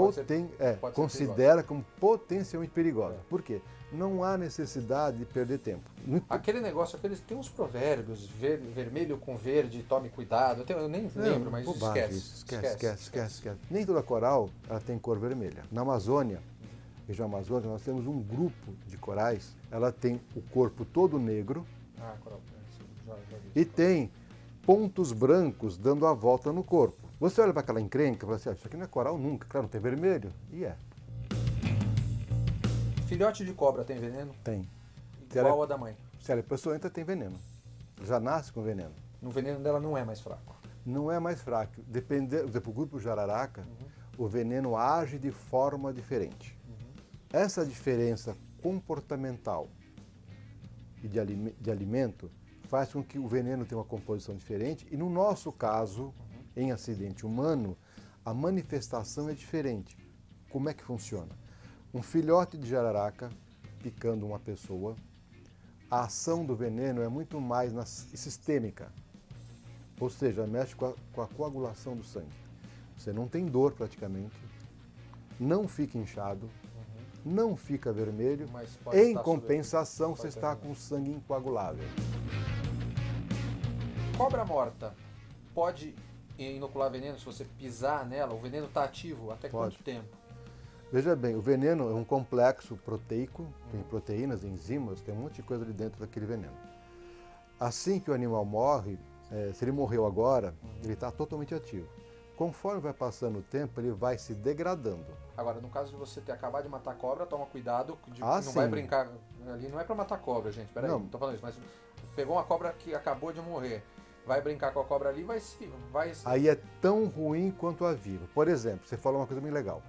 considera como potencialmente perigosa. Por quê? Não há necessidade de perder tempo. Aquele negócio, tem uns provérbios, vermelho com verde, tome cuidado. Eu nem lembro, mas esquece. Nem toda coral ela tem cor vermelha. Na Amazônia, região amazônica, nós temos um grupo de corais. Ela tem o corpo todo negro coral, já vi. E tem pontos brancos dando a volta no corpo. Você olha para aquela encrenca e fala assim, isso aqui não é coral nunca, claro, não tem vermelho. E é. Filhote de cobra tem veneno? Tem. Igual a da mãe? Se ela é peçonhenta, tem veneno. Já nasce com veneno. O veneno dela não é mais fraco. Não é mais fraco. Dependendo, por exemplo, o grupo jararaca, o veneno age de forma diferente. Essa diferença comportamental e de alimento faz com que o veneno tenha uma composição diferente e, no nosso caso, em acidente humano, a manifestação é diferente. Como é que funciona? Um filhote de jararaca picando uma pessoa, a ação do veneno é muito mais sistêmica, ou seja, mexe com a coagulação do sangue. Você não tem dor praticamente, não fica inchado, não fica vermelho, em compensação você está com sangue incoagulável. Cobra morta pode inocular veneno se você pisar nela? O veneno está ativo até quanto tempo? Veja bem, o veneno é um complexo proteico, tem proteínas, enzimas, tem um monte de coisa ali dentro daquele veneno. Assim que o animal morre, se ele morreu agora, ele está totalmente ativo. Conforme vai passando o tempo, ele vai se degradando. Agora, no caso de você ter acabado de matar a cobra, toma cuidado, não sim. vai brincar ali, não é para matar cobra, gente, peraí, não tô falando isso, mas pegou uma cobra que acabou de morrer, vai brincar com a cobra ali, vai se... Aí é tão ruim quanto a viva. Por exemplo, você falou uma coisa bem legal.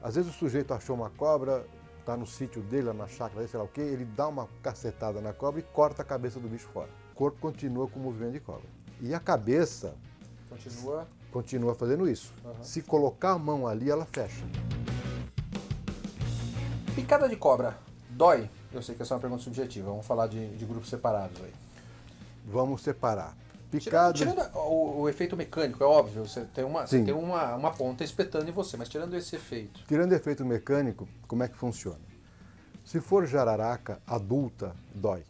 Às vezes o sujeito achou uma cobra, está no sítio dele, lá na chácara, sei lá o quê, ele dá uma cacetada na cobra e corta a cabeça do bicho fora. O corpo continua com o movimento de cobra. E a cabeça continua fazendo isso. Se colocar a mão ali, ela fecha. Picada de cobra dói? Eu sei que essa é uma pergunta subjetiva, vamos falar de grupos separados aí. Vamos separar. Tirando o efeito mecânico, é óbvio, você tem uma ponta espetando em você, mas tirando esse efeito. Tirando o efeito mecânico, como é que funciona? Se for jararaca adulta, dói.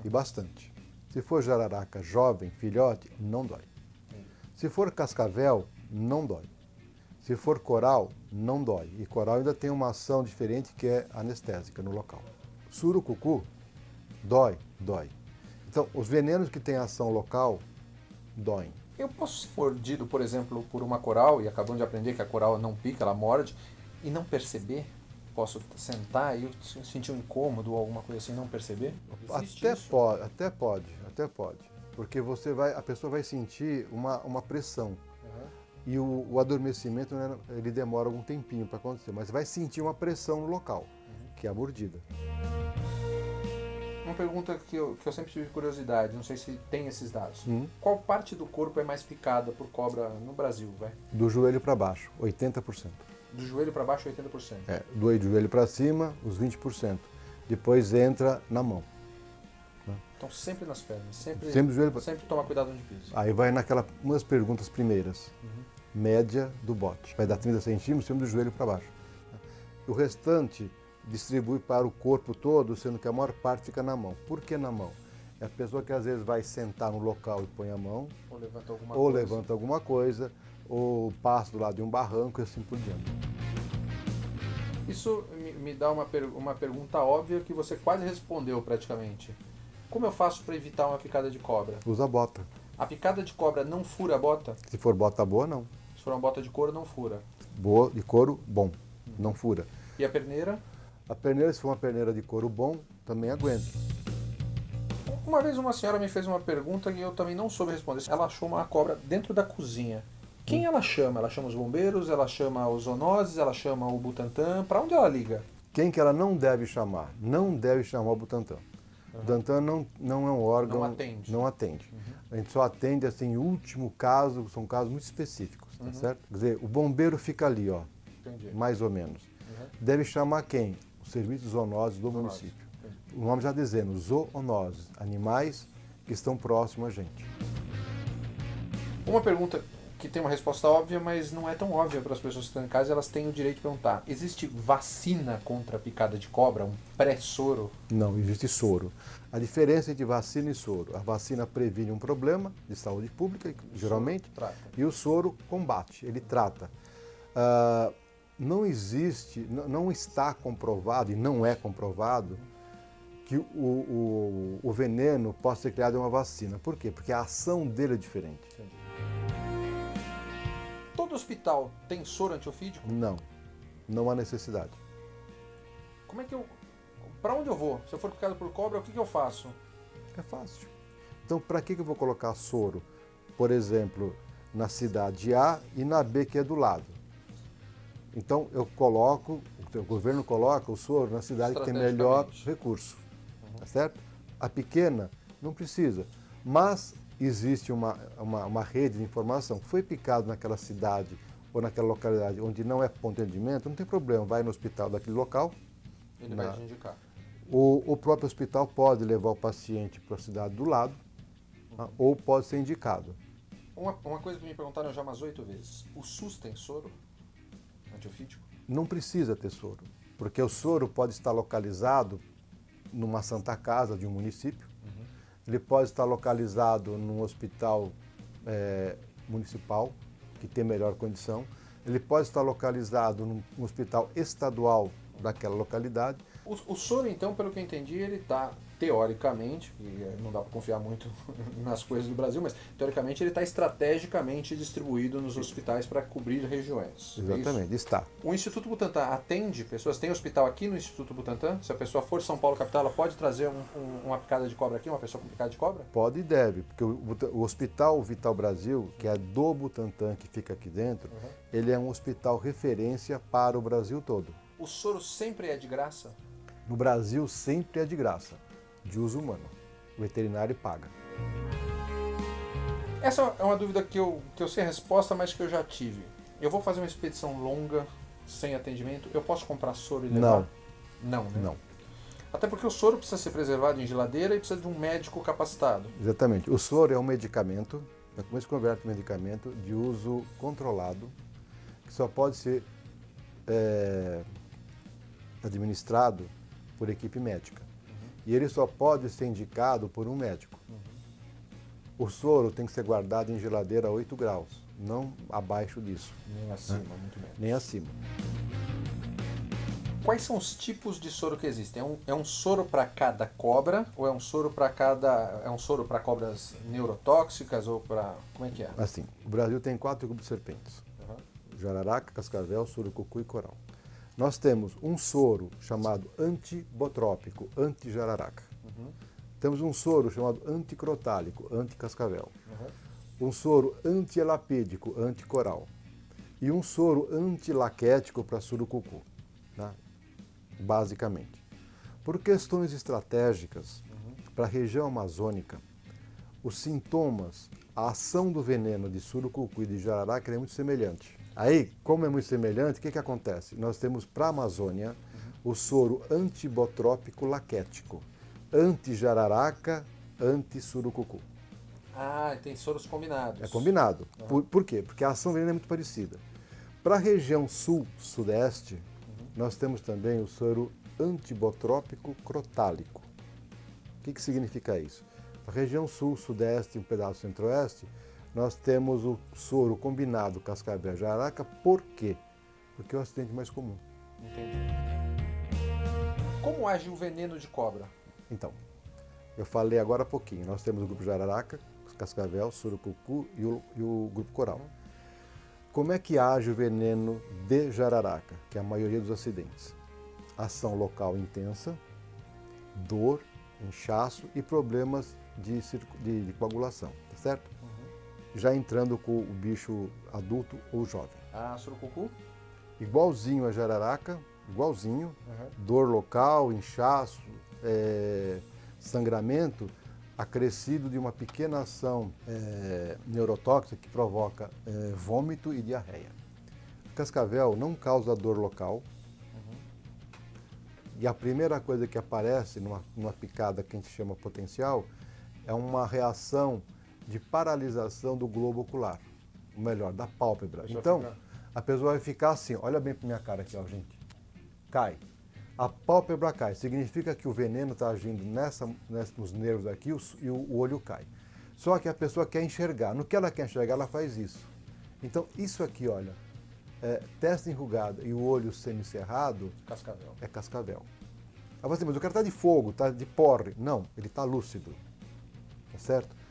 E bastante. Se for jararaca jovem, filhote, não dói. Se for cascavel, não dói. Se for coral, não dói. E coral ainda tem uma ação diferente que é anestésica no local. Surucucu, dói. Então, os venenos que têm ação local, doem. Eu posso ser mordido, por exemplo, por uma coral, e acabamos de aprender que a coral não pica, ela morde, e não perceber? Posso sentar e sentir um incômodo ou alguma coisa assim e não perceber? Até pode. Porque a pessoa vai sentir uma pressão. E o adormecimento, né, ele demora algum tempinho para acontecer, mas vai sentir uma pressão no local, que é a mordida. Uma pergunta que eu sempre tive curiosidade, não sei se tem esses dados. Qual parte do corpo é mais picada por cobra no Brasil, vai? Do joelho para baixo, 80%. Do joelho para baixo, 80%? Do joelho para cima, os 20%. Depois entra na mão. Então sempre nas pernas, sempre tomar cuidado onde pisa. Aí vai umas perguntas primeiras. Média do bote. Vai dar 30 centímetros, sempre do joelho para baixo. O restante distribui para o corpo todo, sendo que a maior parte fica na mão. Por que na mão? É a pessoa que às vezes vai sentar no local e põe a mão, ou levanta alguma coisa, ou passa do lado de um barranco e assim por diante. Isso me dá uma pergunta óbvia que você quase respondeu praticamente. Como eu faço para evitar uma picada de cobra? Usa bota. A picada de cobra não fura a bota? Se for bota boa, não. Se for uma bota de couro, não fura? Boa, de couro, bom. Não fura. E a perneira? A perneira, se for uma perneira de couro bom, também aguenta. Uma vez uma senhora me fez uma pergunta que eu também não soube responder. Ela achou uma cobra dentro da cozinha. Quem ela chama? Ela chama os bombeiros, ela chama os zoonoses, ela chama o Butantan. Para onde ela liga? Quem que ela não deve chamar? Não deve chamar o Butantan. O Butantan não é um órgão... Não atende. A gente só atende, assim, em último caso, são casos muito específicos, tá certo? Quer dizer, o bombeiro fica ali, ó. Entendi. Mais ou menos. Deve chamar quem? O serviço de zoonoses do município. O nome já dizendo, zoonoses, animais que estão próximos a gente. Uma pergunta que tem uma resposta óbvia, mas não é tão óbvia para as pessoas que estão em casa, elas têm o direito de perguntar. Existe vacina contra a picada de cobra, um pré-soro? Não, existe soro. A diferença entre vacina e soro, a vacina previne um problema de saúde pública, geralmente, e o soro combate, ele trata. Não está comprovado, e não é comprovado, que o veneno possa ser criado em uma vacina. Por quê? Porque a ação dele é diferente. Entendi. Todo hospital tem soro antiofídico? Não há necessidade. Para onde eu vou? Se eu for picado por cobra, o que eu faço? É fácil. Então, para que eu vou colocar soro, por exemplo, na cidade A e na B, que é do lado? Então, o governo coloca o soro na cidade que tem melhor recurso, tá certo? A pequena não precisa, mas existe uma rede de informação. Foi picado naquela cidade ou naquela localidade onde não é ponto de atendimento, não tem problema, vai no hospital daquele local. Ele vai te indicar. O próprio hospital pode levar o paciente para a cidade do lado, ou pode ser indicado. Uma coisa que me perguntaram já umas 8 vezes. O SUS tem soro antiofídico? Não precisa ter soro, porque o soro pode estar localizado numa Santa Casa de um município, ele pode estar localizado num hospital municipal, que tem melhor condição, ele pode estar localizado num hospital estadual daquela localidade. O soro, então, pelo que eu entendi, ele está, teoricamente, e não dá para confiar muito nas coisas do Brasil, mas teoricamente ele está estrategicamente distribuído nos hospitais para cobrir regiões. Exatamente, está. O Instituto Butantan atende pessoas? Tem hospital aqui no Instituto Butantan? Se a pessoa for São Paulo capital, ela pode trazer uma picada de cobra aqui, uma pessoa com picada de cobra? Pode e deve, porque o Hospital Vital Brasil, que é do Butantan, que fica aqui dentro, ele é um hospital referência para o Brasil todo. O soro sempre é de graça? No Brasil sempre é de graça, de uso humano. O veterinário paga. Essa é uma dúvida que eu sei a resposta, mas que eu já tive. Eu vou fazer uma expedição longa, sem atendimento, eu posso comprar soro e levar? Não, né? Não. Até porque o soro precisa ser preservado em geladeira e precisa de um médico capacitado. Exatamente. O soro é um medicamento, como se converte em medicamento de uso controlado, que só pode ser administrado por equipe médica. E ele só pode ser indicado por um médico. O soro tem que ser guardado em geladeira a 8 graus, não abaixo disso. Nem acima, muito menos. Nem acima. Quais são os tipos de soro que existem? É um soro para cada cobra ou é um soro para cobras neurotóxicas ou para como é que é? Assim, o Brasil tem 4 grupos de serpentes: jararaca, cascavel, surucucu e coral. Nós temos um soro chamado antibotrópico, anti-jararaca. Temos um soro chamado anticrotálico, anti-cascavel. Um soro antielapídico, anti-coral. E um soro antilaquético para surucucu, né? Basicamente. Por questões estratégicas, para a região amazônica, os sintomas, a ação do veneno de surucucu e de jararaca é muito semelhante. Aí, como é muito semelhante, o que acontece? Nós temos para a Amazônia o soro antibotrópico laquético, anti-jararaca, anti-surucucu. Ah, tem soros combinados. É combinado. Por quê? Porque a ação do veneno é muito parecida. Para a região sul-sudeste, nós temos também o soro antibotrópico crotálico. O que significa isso? Na região sul-sudeste e um pedaço centro-oeste, nós temos o soro combinado cascavel jararaca. Por quê? Porque é o acidente mais comum. Entendi. Como age o veneno de cobra? Então, eu falei agora há pouquinho. Nós temos o grupo jararaca, cascavel, surucucu e o grupo coral. Como é que age o veneno de jararaca, que é a maioria dos acidentes? Ação local intensa, dor, inchaço e problemas de coagulação, tá certo? Já entrando com o bicho adulto ou jovem. Ah, surucucu? Igualzinho a jararaca, igualzinho, dor local, inchaço, sangramento, acrescido de uma pequena ação neurotóxica que provoca vômito e diarreia. O cascavel não causa dor local, e a primeira coisa que aparece numa picada que a gente chama potencial é uma reação de paralisação do globo ocular, ou melhor, da pálpebra. Então, a pessoa vai ficar assim, olha bem para minha cara aqui, ó, gente. Cai. A pálpebra cai, significa que o veneno está agindo nos nervos aqui e o olho cai. Só que a pessoa quer enxergar. No que ela quer enxergar, ela faz isso. Então, isso aqui, olha, testa enrugada e o olho semicerrado Cascavel. É cascavel. Aí você, mas o cara está de fogo, está de porre. Não, ele está lúcido. Tá certo?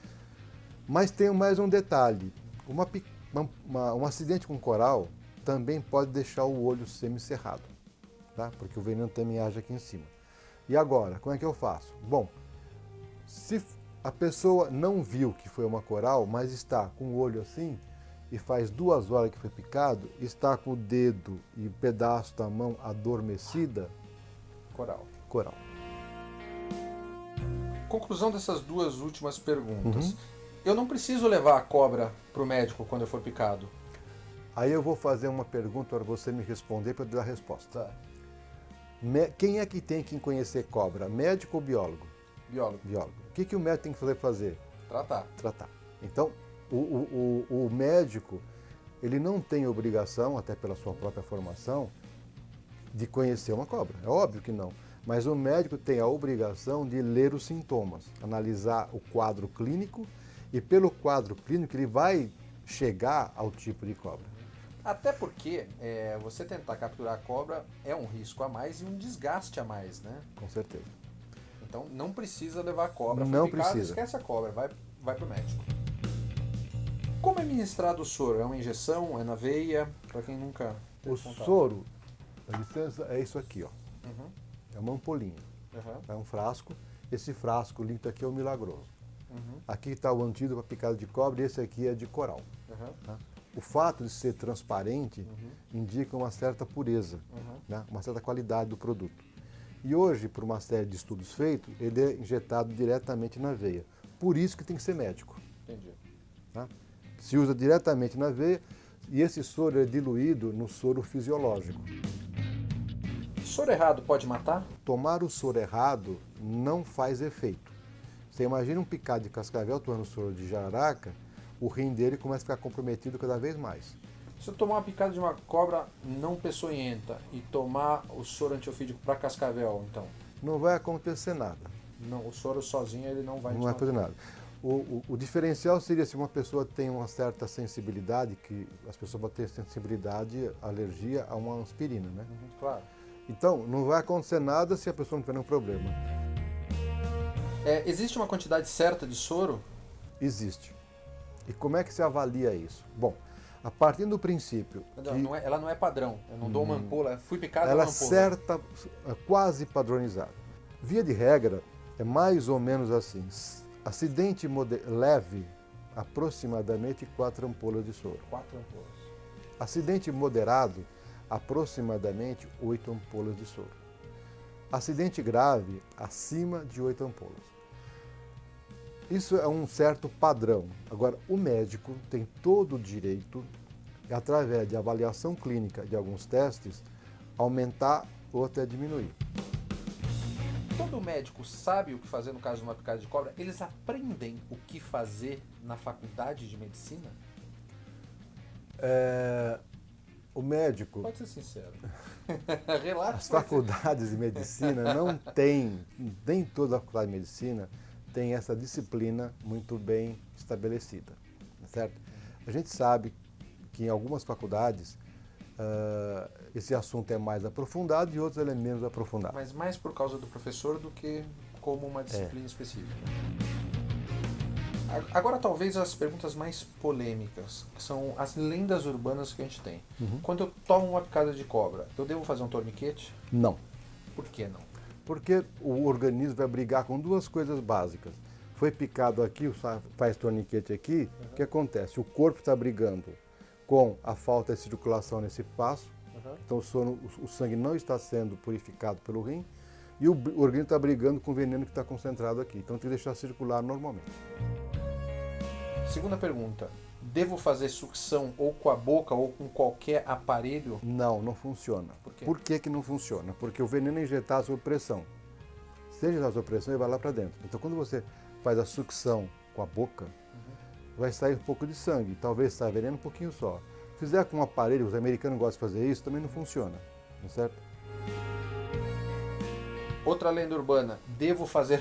Mas tem mais um detalhe. Um acidente com coral também pode deixar o olho semicerrado, tá? Porque o veneno também age aqui em cima. E agora, como é que eu faço? Bom, se A pessoa não viu que foi uma coral, mas está com o olho assim e faz 2 horas que foi picado, está com o dedo e um pedaço da mão adormecida, Coral. coral. Conclusão dessas 2 últimas perguntas. Eu não preciso levar a cobra para o médico quando eu for picado. Aí eu vou fazer uma pergunta para você me responder para eu dar a resposta. Tá. Quem é que tem que conhecer cobra, médico ou biólogo? Biólogo. Biólogo. O que o médico tem que fazer? Tratar. Tratar. Então, o médico, ele não tem obrigação, até pela sua própria formação, de conhecer uma cobra. É óbvio que não. Mas o médico tem a obrigação de ler os sintomas, analisar o quadro clínico e pelo quadro clínico ele vai chegar ao tipo de cobra. Até porque você tentar capturar a cobra é um risco a mais e um desgaste a mais, né? Com certeza. Então não precisa levar a cobra. Não Foi picado, precisa. esquece a cobra, vai pro médico. Como é ministrado o soro? É uma injeção? É na veia? Para quem nunca teve O contato. soro, a licença é isso aqui, ó. Uhum, É uma ampolinha. uhum, É um frasco. Esse frasco limpo aqui é o milagroso. uhum, Aqui está o antídoto para picada de cobra e esse aqui é de coral. uhum, Tá? O fato de ser transparente indica uma certa pureza, né? Uma certa qualidade do produto. E hoje, por uma série de estudos feitos, ele é injetado diretamente na veia. Por isso que tem que ser médico. entendi. Tá? Se usa diretamente na veia e esse soro é diluído no soro fisiológico. Soro errado pode matar? Tomar o soro errado não faz efeito. Você imagina um picado de cascavel tomando soro de jararaca, o rim dele começa a ficar comprometido cada vez mais. Se eu tomar uma picada de uma cobra não peçonhenta e tomar o soro antiofídico para cascavel, então, Não vai acontecer nada. não, o soro sozinho ele não vai Não te vai matar. fazer nada. O diferencial seria se uma pessoa tem uma certa sensibilidade, que as pessoas vão ter sensibilidade, alergia a uma aspirina, né? Claro. Então, não vai acontecer nada se a pessoa não tiver nenhum problema. Existe uma quantidade certa de soro? Existe. E como é que se avalia isso? Bom, a partir do princípio que Ela não é padrão. Eu não dou uma ampola, fui picado ela uma é ampola. certa, é quase padronizada. Via de regra, é mais ou menos assim. Acidente leve, aproximadamente 4 ampolas de soro. 4 ampolas. Acidente moderado, aproximadamente 8 ampolas de soro. Acidente grave, acima de 8 ampolas. Isso é um certo padrão. Agora, o médico tem todo o direito, através de avaliação clínica de alguns testes, aumentar ou até diminuir. Todo médico sabe o que fazer no caso de uma picada de cobra? Eles aprendem o que fazer na faculdade de medicina? O médico, Pode ser sincero. Relaxa. as faculdades de medicina não têm, nem toda a faculdade de medicina tem essa disciplina muito bem estabelecida, certo? A gente sabe que em algumas faculdades esse assunto é mais aprofundado e outros ele é menos aprofundado. Mas mais por causa do professor do que como uma disciplina específica. Agora talvez as perguntas mais polêmicas, que são as lendas urbanas que a gente tem. Quando eu tomo uma picada de cobra, eu devo fazer um torniquete? Não. Por que não? Porque o organismo vai brigar com 2 coisas básicas. Foi picado aqui, faz torniquete aqui, o que acontece? O corpo está brigando com a falta de circulação nesse passo, então o sangue não está sendo purificado pelo rim, e o organismo está brigando com o veneno que está concentrado aqui, então tem que deixar circular normalmente. Segunda pergunta, devo fazer sucção ou com a boca ou com qualquer aparelho? Não, não funciona. Por quê? Por que não funciona? Porque o veneno é injetado sob pressão. Se ele injetar sob pressão, ele vai lá para dentro. Então, quando você faz a sucção com a boca, vai sair um pouco de sangue. Talvez saia veneno um pouquinho só. Se fizer com um aparelho, os americanos gostam de fazer isso, também não funciona. Não é certo? Outra lenda urbana, devo fazer...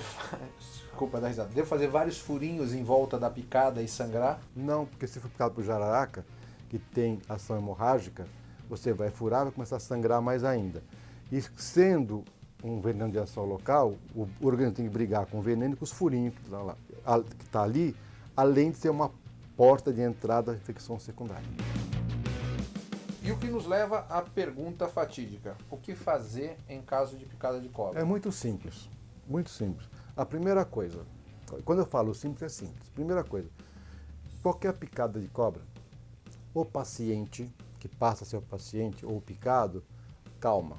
Desculpa dar risada. Devo fazer vários furinhos em volta da picada e sangrar? Não, porque se for picado por jararaca, que tem ação hemorrágica, você vai furar, vai começar a sangrar mais ainda. E sendo um veneno de ação local, o organismo tem que brigar com o veneno e com os furinhos que está ali, além de ser uma porta de entrada da infecção secundária. E o que nos leva à pergunta fatídica. O que fazer em caso de picada de cobra? É muito simples, muito simples. A primeira coisa, Quando eu falo simples, é simples. Primeira coisa, qualquer picada de cobra, o paciente, que passa a ser o paciente, ou o picado, calma.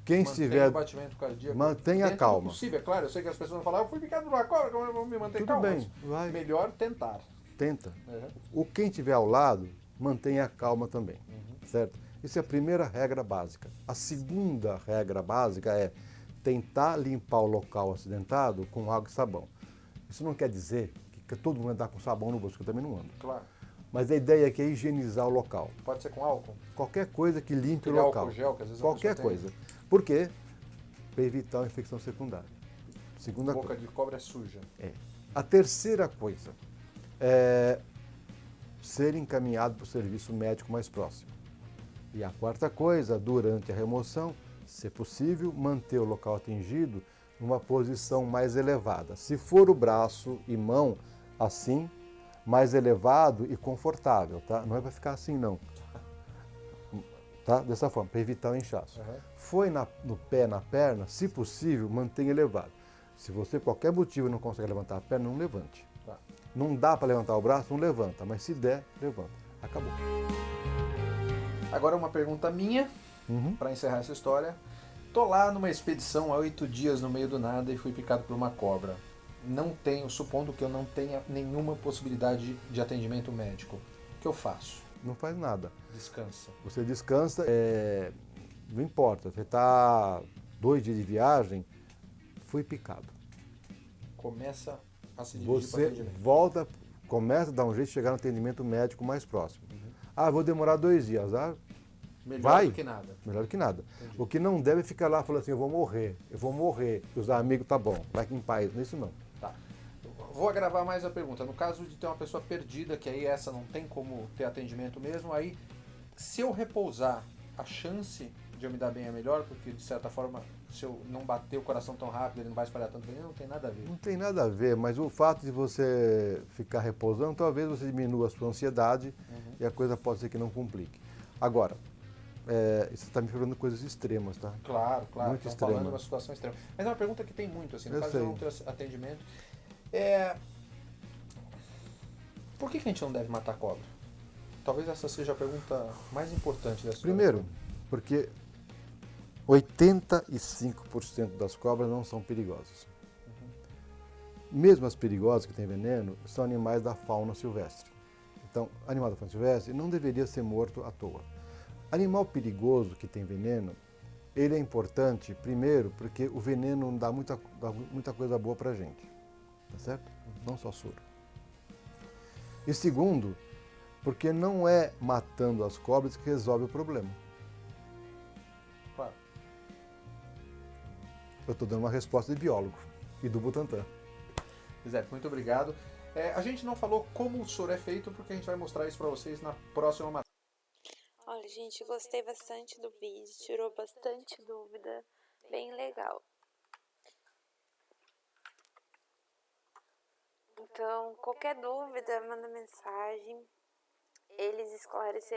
Quem Mantenha estiver... o batimento cardíaco. Mantenha dentro calma. do possível, é claro. Eu sei que as pessoas vão falar, eu fui picado por uma cobra, como eu vou me manter Tudo calmo? bem, Mas vai. melhor tentar. Tenta. Uhum. O quem estiver ao lado, mantenha calma também, certo? Isso é a primeira regra básica. A segunda regra básica é tentar limpar o local acidentado com água e sabão. Isso não quer dizer que todo mundo andar com sabão no bolso, que eu também não ando. Claro. Mas a ideia aqui é higienizar o local. Pode ser com álcool? Qualquer coisa que limpe Aquele o local. álcool gel que às vezes a Qualquer pessoa tem. coisa. Por quê? Para evitar uma infecção secundária. Segunda Boca coisa. de cobra é suja. A terceira coisa é ser encaminhado para o serviço médico mais próximo. E a quarta coisa, durante a remoção, se possível, manter o local atingido numa posição mais elevada. Se for o braço e mão, assim, mais elevado e confortável, tá? Não é para ficar assim, não. Tá? Dessa forma, para evitar o inchaço. Uhum. Foi no pé, na perna, se possível, mantenha elevado. Se você, por qualquer motivo, não consegue levantar a perna, não levante. Tá. Não dá para levantar o braço, não levanta. Mas se der, levanta. Acabou. Agora uma pergunta minha, para encerrar essa história. Tô lá numa expedição há 8 dias no meio do nada e fui picado por uma cobra. Não tenho, supondo que eu não tenha nenhuma possibilidade de atendimento médico. O que eu faço? Não faz nada. Descansa. Você descansa, não importa. Você está 2 dias de viagem, fui picado. Começa a se dirigir para o Você atendimento. volta, começa a dar um jeito de chegar no atendimento médico mais próximo. Ah, vou demorar 2 dias. Ah, Melhor vai. do que nada. Melhor do que nada. Entendi. O que não deve é ficar lá falando assim, eu vou morrer. E os amigos, tá bom, vai aqui em paz. Isso não. Tá. Vou agravar mais a pergunta. No caso de ter uma pessoa perdida, que aí essa não tem como ter atendimento mesmo, aí se eu repousar, a chance de eu me dar bem é melhor, porque de certa forma, se eu não bater o coração tão rápido, ele não vai espalhar tanto veneno, não tem nada a ver. Não tem nada a ver, mas o fato de você ficar repousando, talvez você diminua a sua ansiedade e a coisa pode ser que não complique. Agora, você está me falando coisas extremas, tá? Claro, Muito estamos extrema. falando de uma situação extrema. Mas é uma pergunta que tem muito, assim, no Eu caso de eu sei. não ter atendimento. Por que a gente não deve matar cobra? Talvez essa seja a pergunta mais importante dessa história. Primeiro, porque 85% das cobras não são perigosas. Mesmo as perigosas que têm veneno, são animais da fauna silvestre. Então, animal da fauna silvestre não deveria ser morto à toa. Animal perigoso que tem veneno, ele é importante, primeiro, porque o veneno dá muita coisa boa pra gente, tá certo? Não só soro. E segundo, porque não é matando as cobras que resolve o problema. Claro. Eu estou dando uma resposta de biólogo e do Butantan. Zé, muito obrigado. A gente não falou como o soro é feito, porque a gente vai mostrar isso pra vocês na próxima matéria. Olha, gente, gostei bastante do vídeo, tirou bastante dúvida, bem legal. Então, qualquer dúvida, manda mensagem, eles esclarecerão.